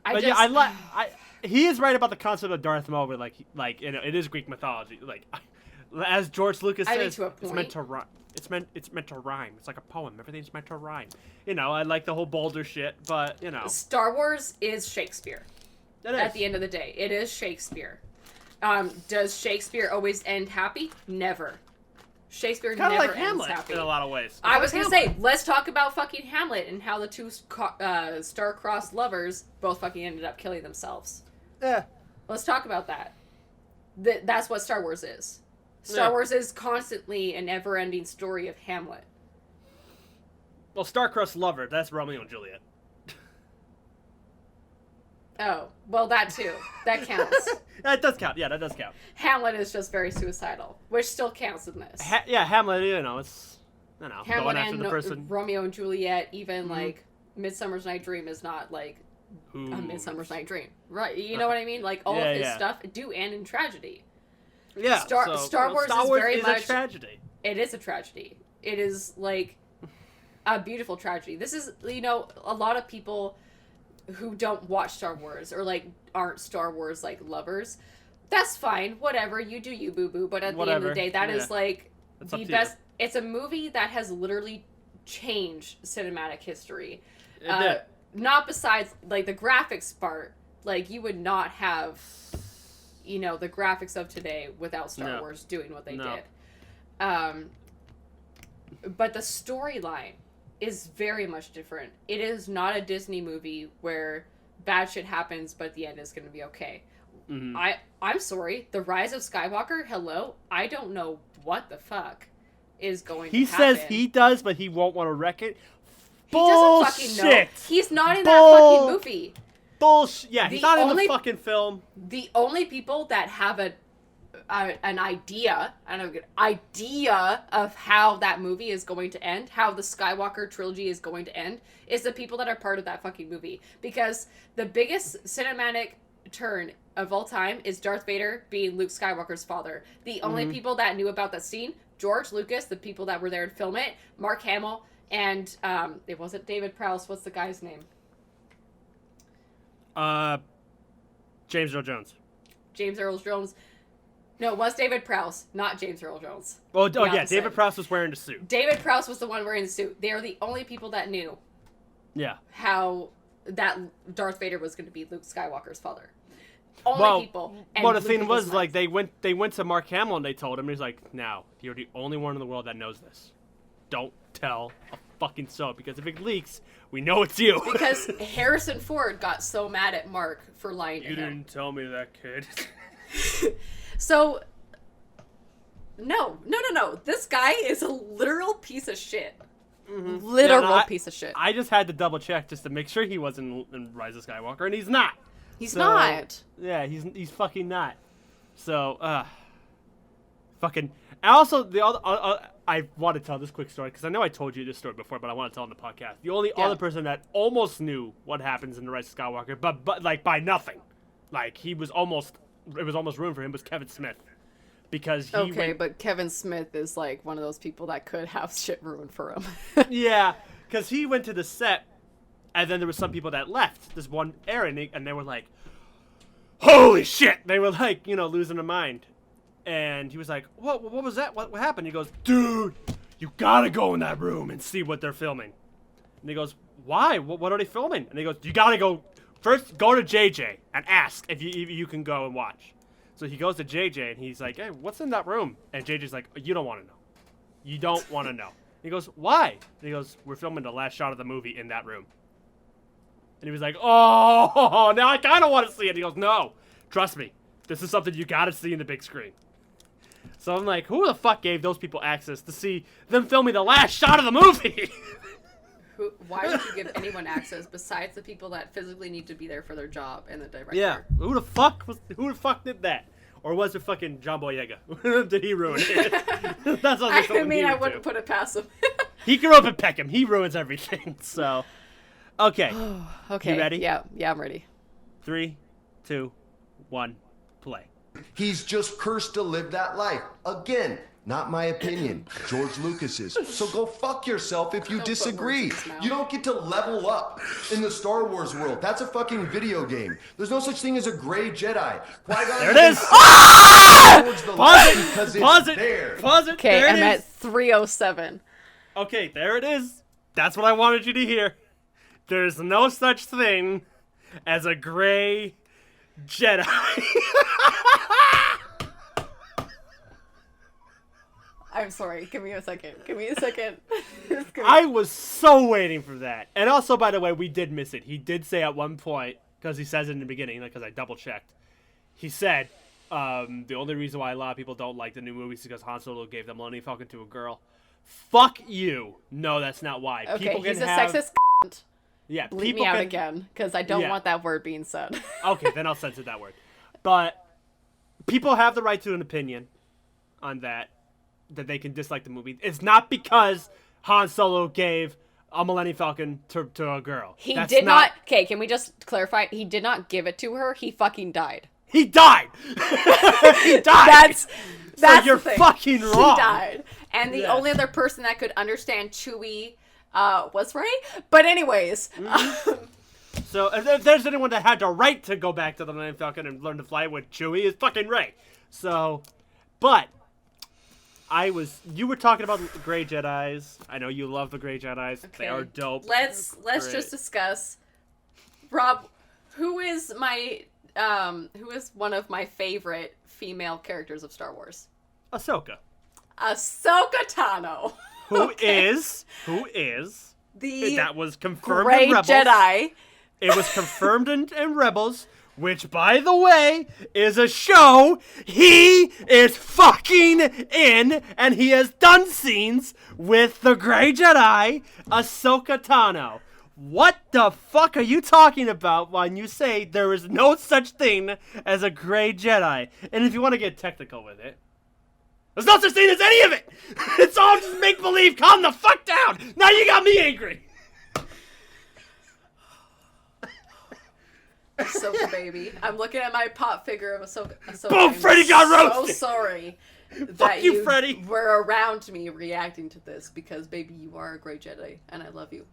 I But just, yeah, he is right about the concept of Darth Maul, but like you know, it is Greek mythology. Like, as George Lucas I mean, says, to a it's point. meant to rhyme. It's meant to rhyme. It's like a poem. Everything's meant to rhyme. You know, I like the whole boulder shit, but you know, Star Wars is Shakespeare. it is. At the end of the day, it is Shakespeare. Does Shakespeare always end happy? Never. Shakespeare Kind of never like ends Hamlet happy. in a lot of ways. I was gonna say, let's talk about fucking Hamlet and how the two star-crossed lovers both fucking ended up killing themselves. Yeah. Let's talk about that. That's what Star Wars is. Star Yeah. Wars is constantly an ever-ending story of Hamlet. Well, Star-Crossed Lover, that's Romeo and Juliet. Oh, well, that too. That counts. That does count. Yeah, that does count. Hamlet is just very suicidal, which still counts in this. Yeah, Hamlet. You know, it's going Hamlet after and the person. Romeo and Juliet, even like Midsummer's Night Dream is not like Ooh. a Midsummer's Night Dream, right? You know what I mean? Like all Yeah, of his yeah. stuff do end in tragedy. Yeah. Star Wars is very is much- a tragedy. It is a tragedy. It is like a beautiful tragedy. This is, you know, a lot of people who don't watch Star Wars or like aren't Star Wars like lovers. That's fine. Whatever, you do you, boo boo. But at the end of the Whatever, day, that is yeah. like It's up the to best. It's a movie that has literally changed cinematic history. It did. Not besides like the graphics part. Like you would not have, you know, the graphics of today without Star No. Wars doing what they No. did. But the storyline is very much different. It is not a Disney movie where bad shit happens, but the end is going to be okay. Mhm. I'm sorry. The Rise of Skywalker. Hello. I don't know what the fuck is going He to happen. says he does, but he won't want to wreck it. He doesn't fucking know. Bullshit. He's not in that fucking movie. Bullshit. Yeah, he's The not in only- the fucking film. The only people that have an idea, idea of how that movie is going to end, how the Skywalker trilogy is going to end, is the people that are part of that fucking movie. Because the biggest cinematic turn of all time is Darth Vader being Luke Skywalker's father. The only people that knew about that scene, George Lucas, the people that were there to film it, Mark Hamill, and it wasn't David Prowse. What's the guy's name? James Earl Jones. James Earl Jones. No, it was David Prowse, not James Earl Jones. Oh The yeah, opposite. David Prowse was wearing the suit. David Prowse was the one wearing the suit. They are the only people that knew Yeah. how that Darth Vader was going to be Luke Skywalker's father. Only Well, people. well, the thing was, like, they went to Mark Hamill and they told him, he's like, now, you're the only one in the world that knows this. Don't tell a fucking soul, because if it leaks, we know it's you. Because Harrison Ford got so mad at Mark for lying to You him. didn't tell me that, kid. So, no. This guy is a literal piece of shit. Literal Yeah, no, piece of shit. I just had to double check just to make sure he wasn't in Rise of Skywalker, and he's not. He's So, not. Yeah, he's fucking not. So, fucking. And also, the other, I want to tell this quick story because I know I told you this story before, but I want to tell it on the podcast. The only other person that almost knew what happens in the Rise of Skywalker, but like by nothing, like it was almost ruined for him, was Kevin Smith, because he But Kevin Smith is like one of those people that could have shit ruined for him. yeah, because he went to the set, and then there were some people that left this one area, and they were like, "Holy shit!" They were like, losing their mind. And he was like, what was that? What happened? He goes, dude, you gotta go in that room and see what they're filming. And he goes, why? What are they filming? And he goes, you gotta go, first go to JJ and ask if you can go and watch. So he goes to JJ and he's like, hey, what's in that room? And JJ's like, you don't want to know. You don't want to know. He goes, why? And he goes, we're filming the last shot of the movie in that room. And he was like, oh, now I kind of want to see it. He goes, no, trust me. This is something you gotta see in the big screen. So I'm like, who the fuck gave those people access to see them filming the last shot of the movie? Why would you give anyone access besides the people that physically need to be there for their job and the director? Yeah, who the fuck did that? Or was it fucking John Boyega? Did he ruin it? That's I wouldn't put it past him. He grew up in Peckham. He ruins everything. So, okay. Okay. You ready? Yeah, I'm ready. 3, 2, 1, play. He's just cursed to live that life. Again, not my opinion, George Lucas's. So go fuck yourself if you Don't put disagree. words in his mouth. You don't get to level up in the Star Wars world. That's a fucking video game. There's no such thing as a gray Jedi. There it is. Pause it. There. Pause it. Okay, There it I'm is. at 307. Okay, there it is. That's what I wanted you to hear. There's no such thing as a gray Jedi. I'm sorry. Give me a second. I was so waiting for that. And also, by the way, we did miss it. He did say at one point, because he says it in the beginning, because I double checked, he said the only reason why a lot of people don't like the new movies is because Han Solo gave the Millennium Falcon to a girl. Fuck you. No, that's not why. Okay, People he's can a have, sexist. Yeah, Bleep people me out can, again, because I don't Yeah. want that word being said. Okay, then I'll censor that word. But people have the right to an opinion on that they can dislike the movie. It's not because Han Solo gave a Millennium Falcon to a girl. He That's did not. Okay, can we just clarify? He did not give it to her. He fucking died. He died! He died! That's you're the thing. fucking wrong. He died. And the Yes. only other person that could understand Chewie was Rey. But anyways. So if there's anyone that had the right to go back to the Millennium Falcon and learn to fly with Chewie, it's fucking Rey. So, but you were talking about the Grey Jedis. I know you love the Grey Jedis. Okay. They are dope. Let's Great. just discuss, Rob, who is one of my favorite female characters of Star Wars? Ahsoka. Ahsoka Tano. Who is the that was confirmed Grey in Rebels. Jedi. It was confirmed in Rebels, which, by the way, is a show he is fucking in, and he has done scenes with the Grey Jedi, Ahsoka Tano. What the fuck are you talking about when you say there is no such thing as a Grey Jedi? And if you want to get technical with it, there's no such thing as any of it! It's all just make-believe. Calm the fuck down! Now you got me angry! Ahsoka baby. I'm looking at my pop figure of Ahsoka. Boom, I'm Freddie got roasted. So sorry that you, Freddie. were around me reacting to this because, baby, you are a Grey Jedi and I love you.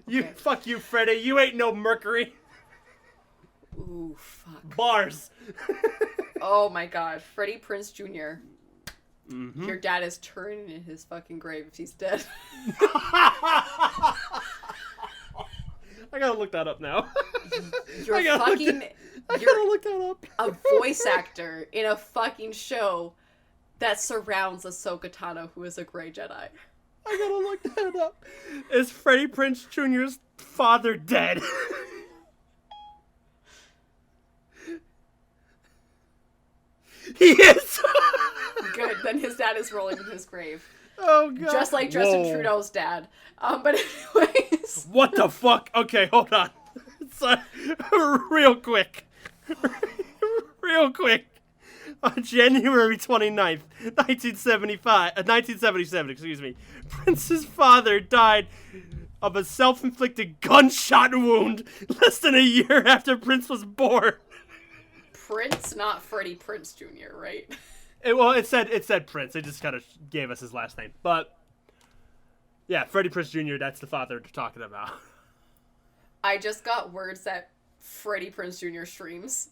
You Okay. fuck you, Freddie. You ain't no Mercury. Ooh, fuck. Bars. Oh my god. Freddie Prinze Jr. Mm-hmm. Your dad is turning in his fucking grave if he's dead. I gotta look that up now. You're fucking... I You're gotta look that up. a voice actor in a fucking show that surrounds Ahsoka Tano, who is a Grey Jedi. I gotta look that up. Is Freddie Prinze Jr.'s father dead? He is. Good, then his dad is rolling in his grave. Oh god. Just like Justin Whoa. Trudeau's dad. But anyways. What the fuck? Okay, hold on. So, real quick. Real quick. On January 29th, 1977, excuse me, Prince's father died of a self-inflicted gunshot wound less than a year after Prince was born. Prince, not Freddie Prinze Jr., right? It said Prince. It just kind of gave us his last name. But, yeah, Freddie Prinze Jr., that's the father they're talking about. I just got words that Freddie Prinze Jr. streams.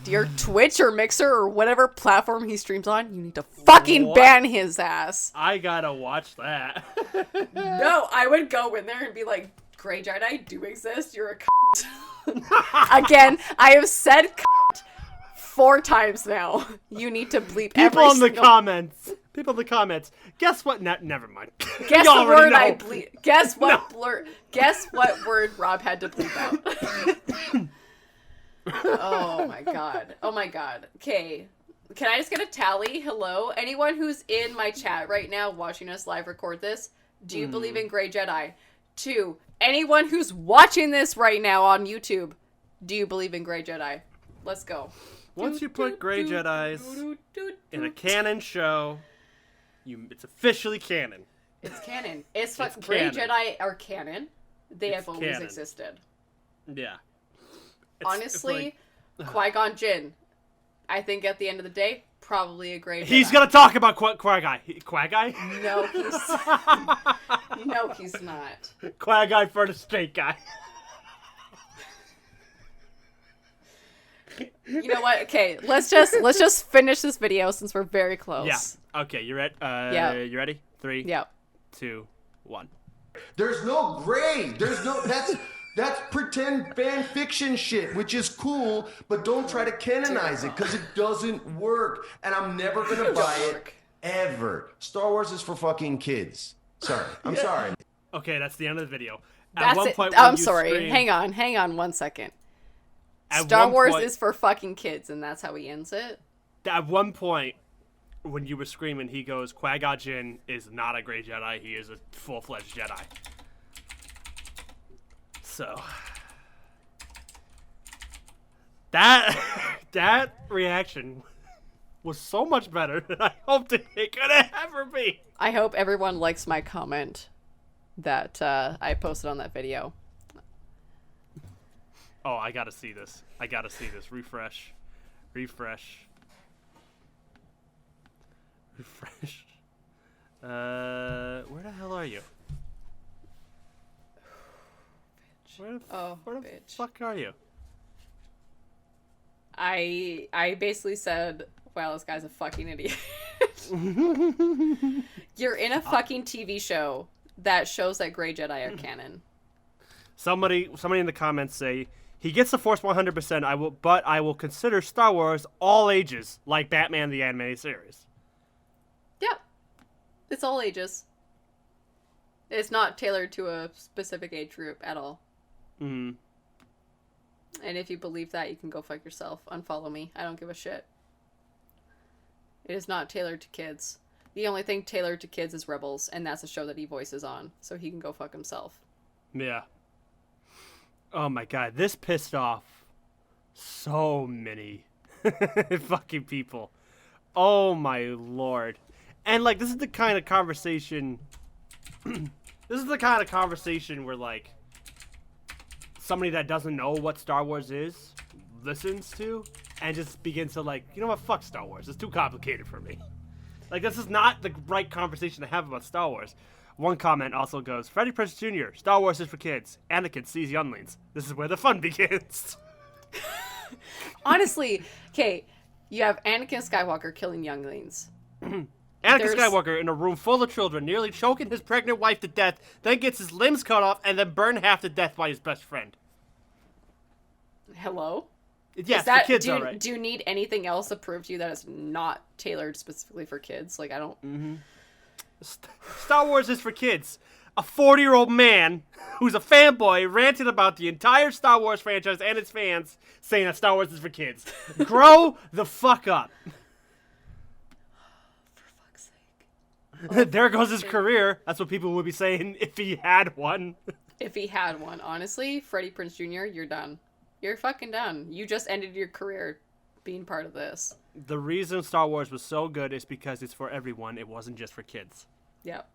Your Twitch or Mixer or whatever platform he streams on, you need to fucking What? ban his ass. I gotta watch that. No, I would go in there and be like, Grey Jedi do exist, you're a Again, I have said 4 times now. You need to bleep People every in the single... comments. People in the comments. Guess what? Never mind. Guess Y'all the already word I know. bleep. Guess what Guess what word Rob had to bleep out. Oh my god. Oh my god. Okay. Can I just get a tally? Hello? Anyone who's in my chat right now watching us live record this, do you believe in Grey Jedi? 2. Anyone who's watching this right now on YouTube, do you believe in Grey Jedi? Let's go. Once you put Grey Jedis in a canon show, it's officially canon. It's canon. It's It's Grey canon. Jedi are canon. They It's have always canon. existed. Yeah. Honestly, Qui-Gon Jinn, I think at the end of the day, probably a Grey Jedi. He's gonna talk about Qui-Guy. Qui-Guy? No, he's not. Qui-Guy for the straight guy. You know what? Okay, let's just finish this video since we're very close. Yeah. Okay, you ready? Yeah. You ready? 3, Yep. 2, 1. There's no gray. That's pretend fan fiction shit, which is cool, but don't try to canonize it because it doesn't work. And I'm never gonna buy it ever. Star Wars is for fucking kids. Sorry, I'm sorry. Okay, that's the end of the video. That's it. when I'm you sorry. scream- Hang on 1 second. at Star one Wars point- is for fucking kids, and that's how he ends it. At one point, when you were screaming, he goes, Qui-Gon Jinn is not a Grey Jedi. He is a full-fledged Jedi. So, that reaction was so much better than I hoped it could ever be. I hope everyone likes my comment that I posted on that video. Oh, I gotta see this. Refresh. Refresh. Where the hell are you? Where the Bitch. fuck are you? I basically said, wow, this guy's a fucking idiot. You're in a fucking TV show that shows that Grey Jedi are canon. Somebody in the comments say he gets the Force 100%. But I will consider Star Wars all ages, like Batman the animated series. Yeah. It's all ages. It's not tailored to a specific age group at all. Mm. And if you believe that, you can go fuck yourself. Unfollow me. I don't give a shit. It is not tailored to kids. The only thing tailored to kids is Rebels, and that's a show that he voices on, so he can go fuck himself. Yeah. Oh my god, this pissed off so many fucking people. Oh my lord. And like, this is the kind of conversation where like somebody that doesn't know what Star Wars is listens to and just begins to like, you know what, fuck Star Wars. It's too complicated for me. Like, this is not the right conversation to have about Star Wars. One comment also goes, Freddie Prinze Jr., Star Wars is for kids. Anakin sees younglings. This is where the fun begins. Honestly, okay, you have Anakin Skywalker killing younglings. Anakin There's- Skywalker in a room full of children, nearly choking his pregnant wife to death, then gets his limbs cut off and then burned half to death by his best friend. Hello? Yes, Is that, for kids, do, alright. do you need anything else to prove to you that it's not tailored specifically for kids? Like, I don't... Star Wars is for kids. A 40-year-old man who's a fanboy ranted about the entire Star Wars franchise and its fans, saying that Star Wars is for kids. Grow the fuck up. For fuck's sake. There goes his career. That's what people would be saying if he had one. If he had one, honestly, Freddie Prinze Jr., you're done. You're fucking done. You just ended your career being part of this. The reason Star Wars was so good is because it's for everyone. It wasn't just for kids. Yep.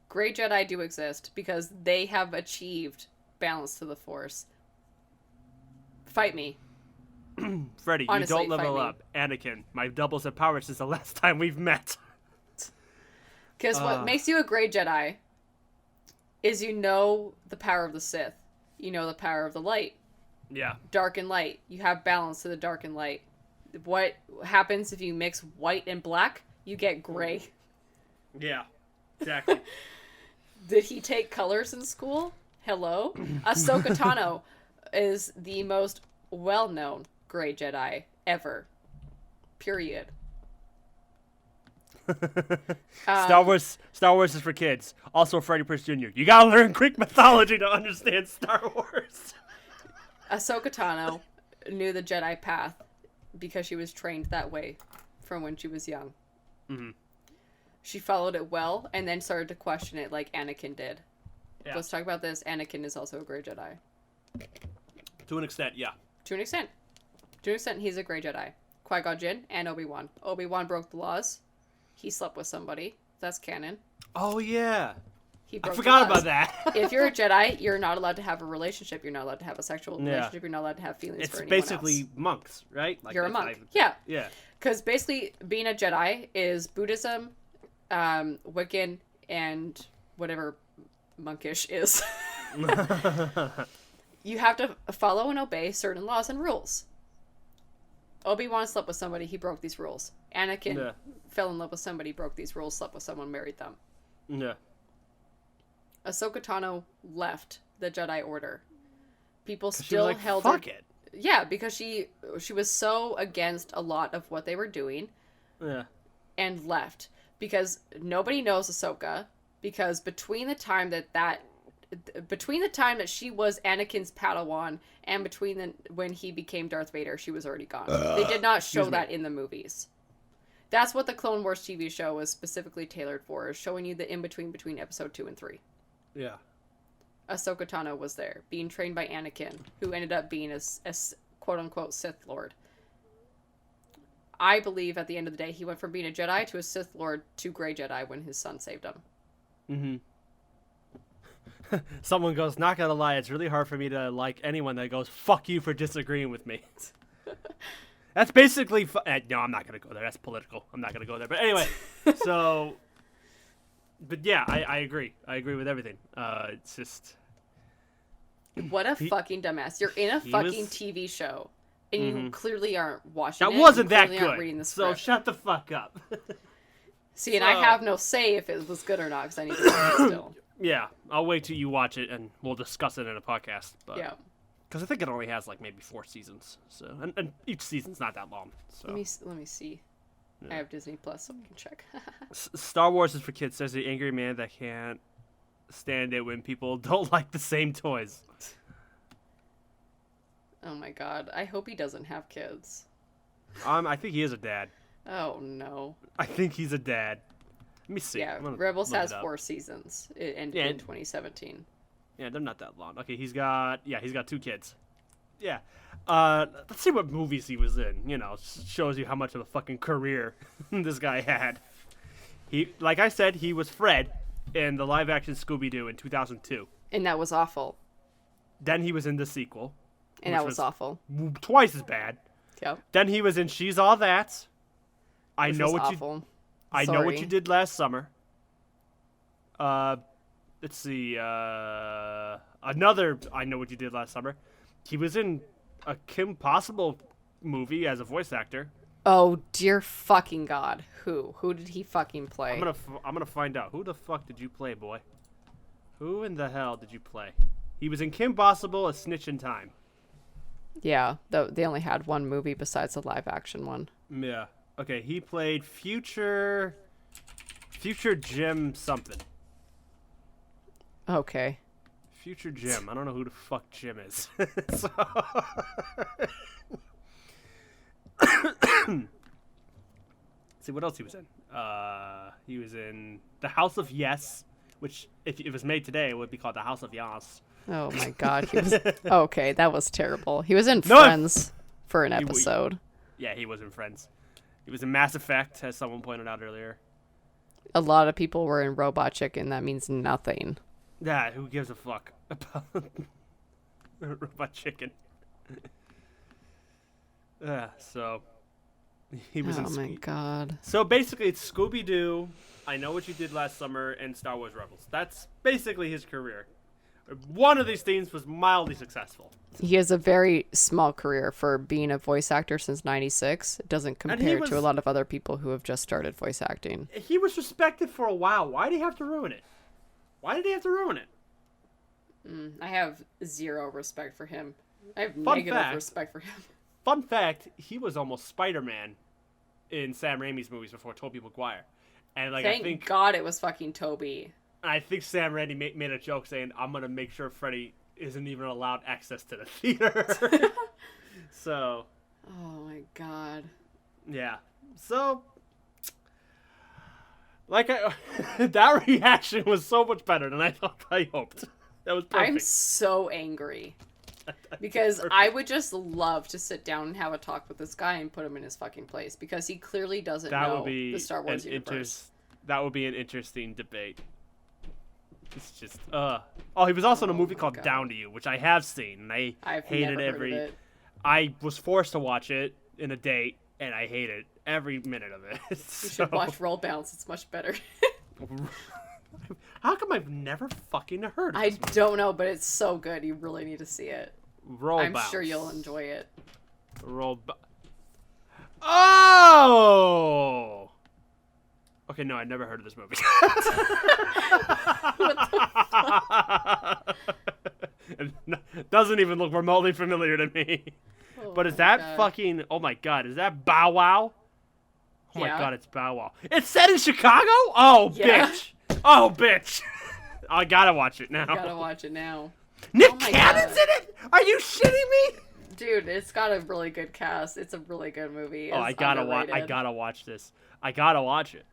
Grey Jedi do exist because they have achieved balance to the Force. Fight me. Freddie, Honestly, you don't level fight me. up. Anakin, my doubles have power since the last time we've met. Because what makes you a Grey Jedi is you know the power of the Sith. You know the power of the light. Yeah. Dark and light. You have balance to the dark and light. What happens if you mix white and black? You get gray. Yeah. Exactly. Did he take colors in school? Hello? Ahsoka Tano is the most well-known Grey Jedi ever. Period. Star Wars is for kids. Also Freddie Prinze Jr. You gotta learn Greek mythology to understand Star Wars. Ahsoka Tano knew the Jedi path because she was trained that way from when she was young. Mm-hmm. She followed it well and then started to question it like Anakin did. Yeah. Let's talk about this. Anakin is also a Grey Jedi. To an extent, yeah. To an extent. To an extent, he's a Grey Jedi. Qui-Gon Jinn and Obi-Wan. Obi-Wan broke the laws. He slept with somebody. That's canon. Oh, yeah. He I broke forgot the laws. about that. If you're a Jedi, you're not allowed to have a relationship. You're not allowed to have a sexual relationship. You're not allowed to have feelings It's for anyone basically else. monks, right? Like, You're a that's not monk. even- Yeah. Yeah. Because basically, being a Jedi is Buddhism, Wiccan, and whatever monkish is. You have to follow and obey certain laws and rules. Obi-Wan slept with somebody, he broke these rules. Anakin Yeah. fell in love with somebody, broke these rules, slept with someone, married them. Yeah. Ahsoka Tano left the Jedi Order. People She was still like, held fuck her. it. Yeah, because she was so against a lot of what they were doing Yeah. and left because nobody knows Ahsoka because between the time that she was Anakin's Padawan and when he became Darth Vader, she was already gone. They did not show that in the movies. That's what the Clone Wars TV show was specifically tailored for, is showing you the in-between between episode 2 and 3. Yeah. Ahsoka Tano was there, being trained by Anakin, who ended up being a quote-unquote Sith Lord. I believe at the end of the day, he went from being a Jedi to a Sith Lord to Grey Jedi when his son saved him. Mm-hmm. Someone goes, not gonna lie, it's really hard for me to like anyone that goes, fuck you for disagreeing with me. That's basically... no, I'm not gonna go there. That's political. I'm not gonna go there. But anyway, so... But yeah, I agree. I agree with everything. It's just... What a fucking dumbass. You're in a fucking was- TV show, and you clearly aren't watching That it. wasn't you that clearly aren't good. reading the So script. shut the fuck up. See, and I so- have no say if it was good or not, because I need to watch it still. Yeah, I'll wait till you watch it and we'll discuss it in a podcast. But, Yeah. Because I think it only has like maybe 4 seasons. So and each season's not that long. So Let me see. I have Disney Plus, so I can check. Star Wars is for kids, says the angry man that can't stand it when people don't like the same toys. Oh my god. I hope he doesn't have kids. I think he is a dad. Oh no. I think he's a dad. Let me see. Yeah, I'm gonna Rebels look has it up. 4 seasons. It ended Yeah, in 2017. Yeah, they're not that long. Okay, he's got 2 kids. Yeah. Let's see what movies he was in. You know, shows you how much of a fucking career this guy had. He, like I said, he was Fred in the live-action Scooby-Doo in 2002. And that was awful. Then he was in the sequel. And which that was awful. Twice as bad. Yep. Then he was in She's All That. I Which know was what awful. I know what Sorry. you did last summer. Let's see. Another I know what you did last summer. He was in a Kim Possible movie as a voice actor. Oh dear fucking god. Who did he fucking play? I'm gonna find out. Who the fuck did you play, boy? Who in the hell did you play? He was in Kim Possible, A Snitch in Time. Yeah, they only had one movie besides the live action one. Yeah. Okay, he played Future Jim something. Okay. Future Jim. I don't know who the fuck Jim is. So... See what else he was in. He was in The House of Yes, which if it was made today, it would be called The House of Yas. Oh my god, he was okay. That was terrible. He was in Friends for an episode. Yeah, he was in Friends. He was in Mass Effect, as someone pointed out earlier. A lot of people were in Robot Chicken. That means nothing. Yeah, who gives a fuck about Robot Chicken? So he was in. Oh my god. So basically, it's Scooby-Doo, I Know What You Did Last Summer, and Star Wars Rebels. That's basically his career. One of these things was mildly successful. He has a very small career for being a voice actor since '96. It doesn't compare to a lot of other people who have just started voice acting. He was respected for a while. Why did he have to ruin it? Why did he have to ruin it? I have zero respect for him. I have Fun negative fact. respect for him. Fun fact, he was almost Spider-Man in Sam Raimi's movies before Tobey Maguire. And Thank God it was fucking Toby. I think Sam Raimi made a joke saying, I'm going to make sure Freddie isn't even allowed access to the theater. So. Oh my god. Yeah. So. That reaction was so much better than I hoped. That was perfect. I'm so angry. Because I would just love to sit down and have a talk with this guy and put him in his fucking place. Because he clearly doesn't know the Star Wars universe. That would be an interesting debate. It's just, Oh, he was also in a movie called Down to You, which I have seen, and I've hated it. I was forced to watch it in a date, and I hated every minute of it. You should watch Roll Bounce. It's much better. How come I've never fucking heard of this movie? Don't know, but it's so good. You really need to see it. Roll Bounce. I'm sure you'll enjoy it. Oh! Okay, no, I never heard of this movie. What the fuck? It doesn't even look remotely familiar to me. Oh but is my that God. fucking... Oh my god, is that Bow Wow? Oh my Yeah. god, it's Bow Wow. It's set in Chicago? Oh, Yeah. bitch. Oh, bitch. I gotta watch it now. Gotta watch it now. Nick Oh my Cannon's God. in it? Are you shitting me? Dude, it's got a really good cast. It's a really good movie. Oh, It's I gotta underrated. watch this. I gotta watch it.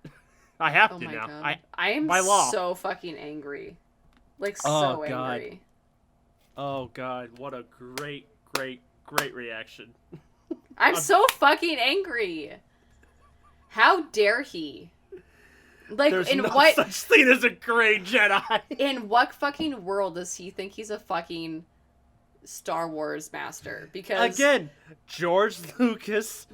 I have Oh to my now. God. I am by law. so fucking angry. Like, Oh, so God. angry. Oh god, what a great reaction. I'm so fucking angry. How dare he? Like, There's in no what such thing as a great Jedi. in what fucking world does he think he's a fucking Star Wars master? Because Again, George Lucas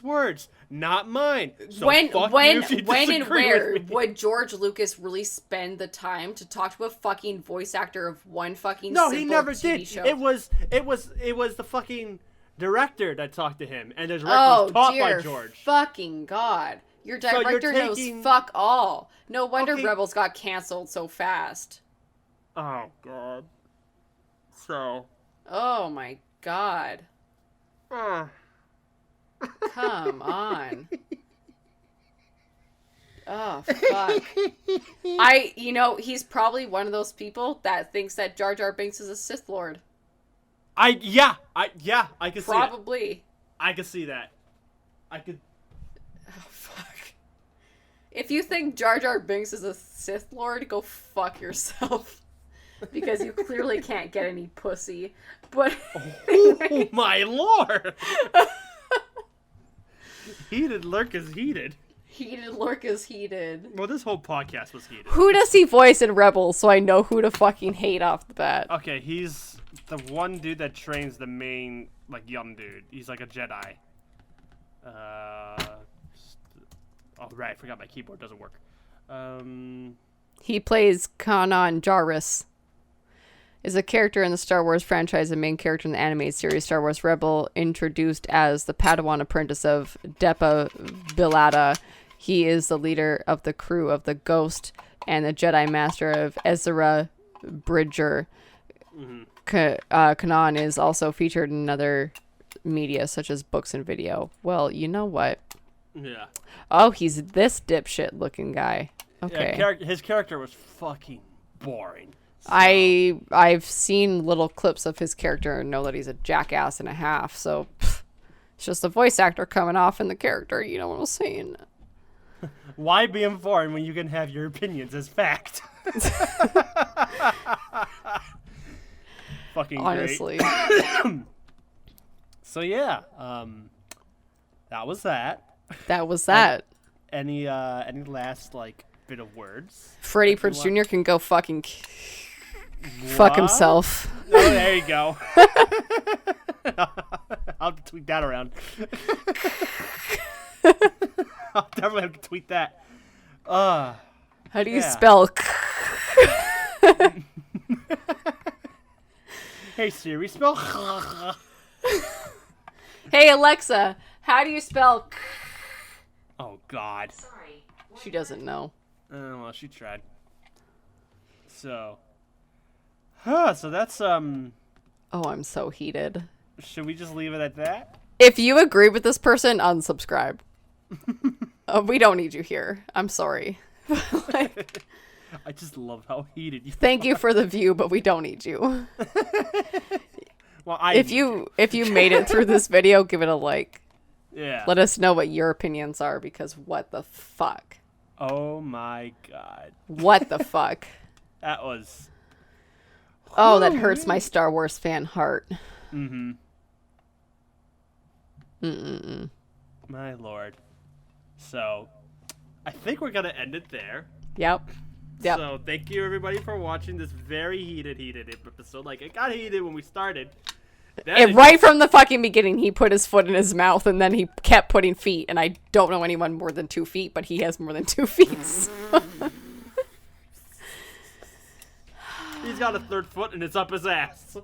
words, not mine. So when fuck when you if you when and disagree where with me. would George Lucas really spend the time to talk to a fucking voice actor of one fucking No, simple he never TV did. show? It was the fucking director that talked to him, and the director Oh was taught dear by George. fucking god! Your So you're director taking- knows fuck all. No wonder Okay. Rebels got canceled so fast. Oh god. So. Oh my god! Come on. Oh fuck. He's probably one of those people that thinks that Jar Jar Binks is a Sith Lord. I can see that. Probably. I can see that. Oh fuck. If you think Jar Jar Binks is a Sith Lord, go fuck yourself. Because you clearly can't get any pussy. But Oh my lord! Heated lurk is heated. heated lurk is heated. Well, this whole podcast was heated. Who does he voice in Rebels so I know who to fucking hate off the bat? Okay, he's the one dude that trains the main, young dude. He's like a Jedi. Oh, right, I forgot my keyboard doesn't work. He plays Kanan Jarrus. is a character in the Star Wars franchise and main character in the animated series Star Wars Rebel, introduced as the Padawan apprentice of Depa Billada. He is the leader of the crew of the Ghost and the Jedi Master of Ezra Bridger. Kanan is also featured in other media such as books and video. Well, you know what? Yeah. Oh, he's this dipshit looking guy. Okay. Yeah, his character was fucking boring. So. I've seen little clips of his character and know that he's a jackass and a half. So it's just a voice actor coming off in the character. You know what I'm saying? Why be informed when you can have your opinions as fact? Fucking honestly. Great. So yeah, that was that. That was that. Any last like bit of words? Freddie Prinze Jr. can go fucking fuck himself. Oh, there you go. I'll have to tweet that around. I'll definitely have to tweet that. How do you spell? Hey Siri, spell. Hey Alexa, how do you spell? Oh God. Sorry. She doesn't know. Well, she tried. So. So that's Oh, I'm so heated. Should we just leave it at that? If you agree with this person, unsubscribe. We don't need you here. I'm sorry. Like, I just love how heated you. thank you for the view, but we don't need you. Well, If you made it through this video, give it a like. Yeah. Let us know what your opinions are, because what the fuck? Oh my God. What the fuck? That was. Oh, that hurts my Star Wars fan heart. Mm-hmm. My lord. So, I think we're gonna end it there. Yep. So, thank you everybody for watching this very heated episode. Like, it got heated when we started. And right from the fucking beginning, he put his foot in his mouth, and then he kept putting feet. And I don't know anyone more than 2 feet, but he has more than 2 feet. So. He's got a third foot, and it's up his ass.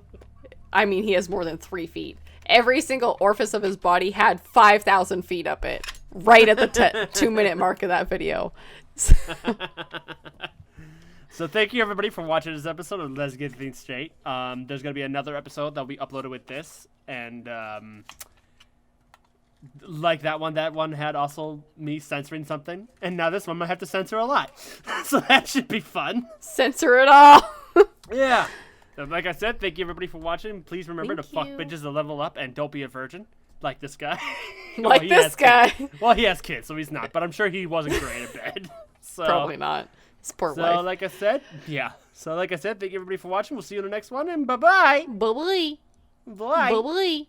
I mean, he has more than 3 feet. Every single orifice of his body had 5,000 feet up it. Right at the 2-minute mark of that video. So thank you everybody for watching this episode of Let's Get Things Straight. There's going to be another episode that'll be uploaded with this. And like that one had also me censoring something. And now this one might have to censor a lot. So that should be fun. Censor it all. Yeah. So like I said, thank you everybody for watching. Please remember Thank to fuck you. bitches to level up and don't be a virgin. Like this guy. Like he this has guy. kids. Well, he has kids, so he's not. But I'm sure he wasn't great in bed. So, Probably not. His poor So wife. like I said, yeah. So like I said, thank you everybody for watching. We'll see you in the next one, and bye-bye. Bye-bye. Bye. Bye-bye.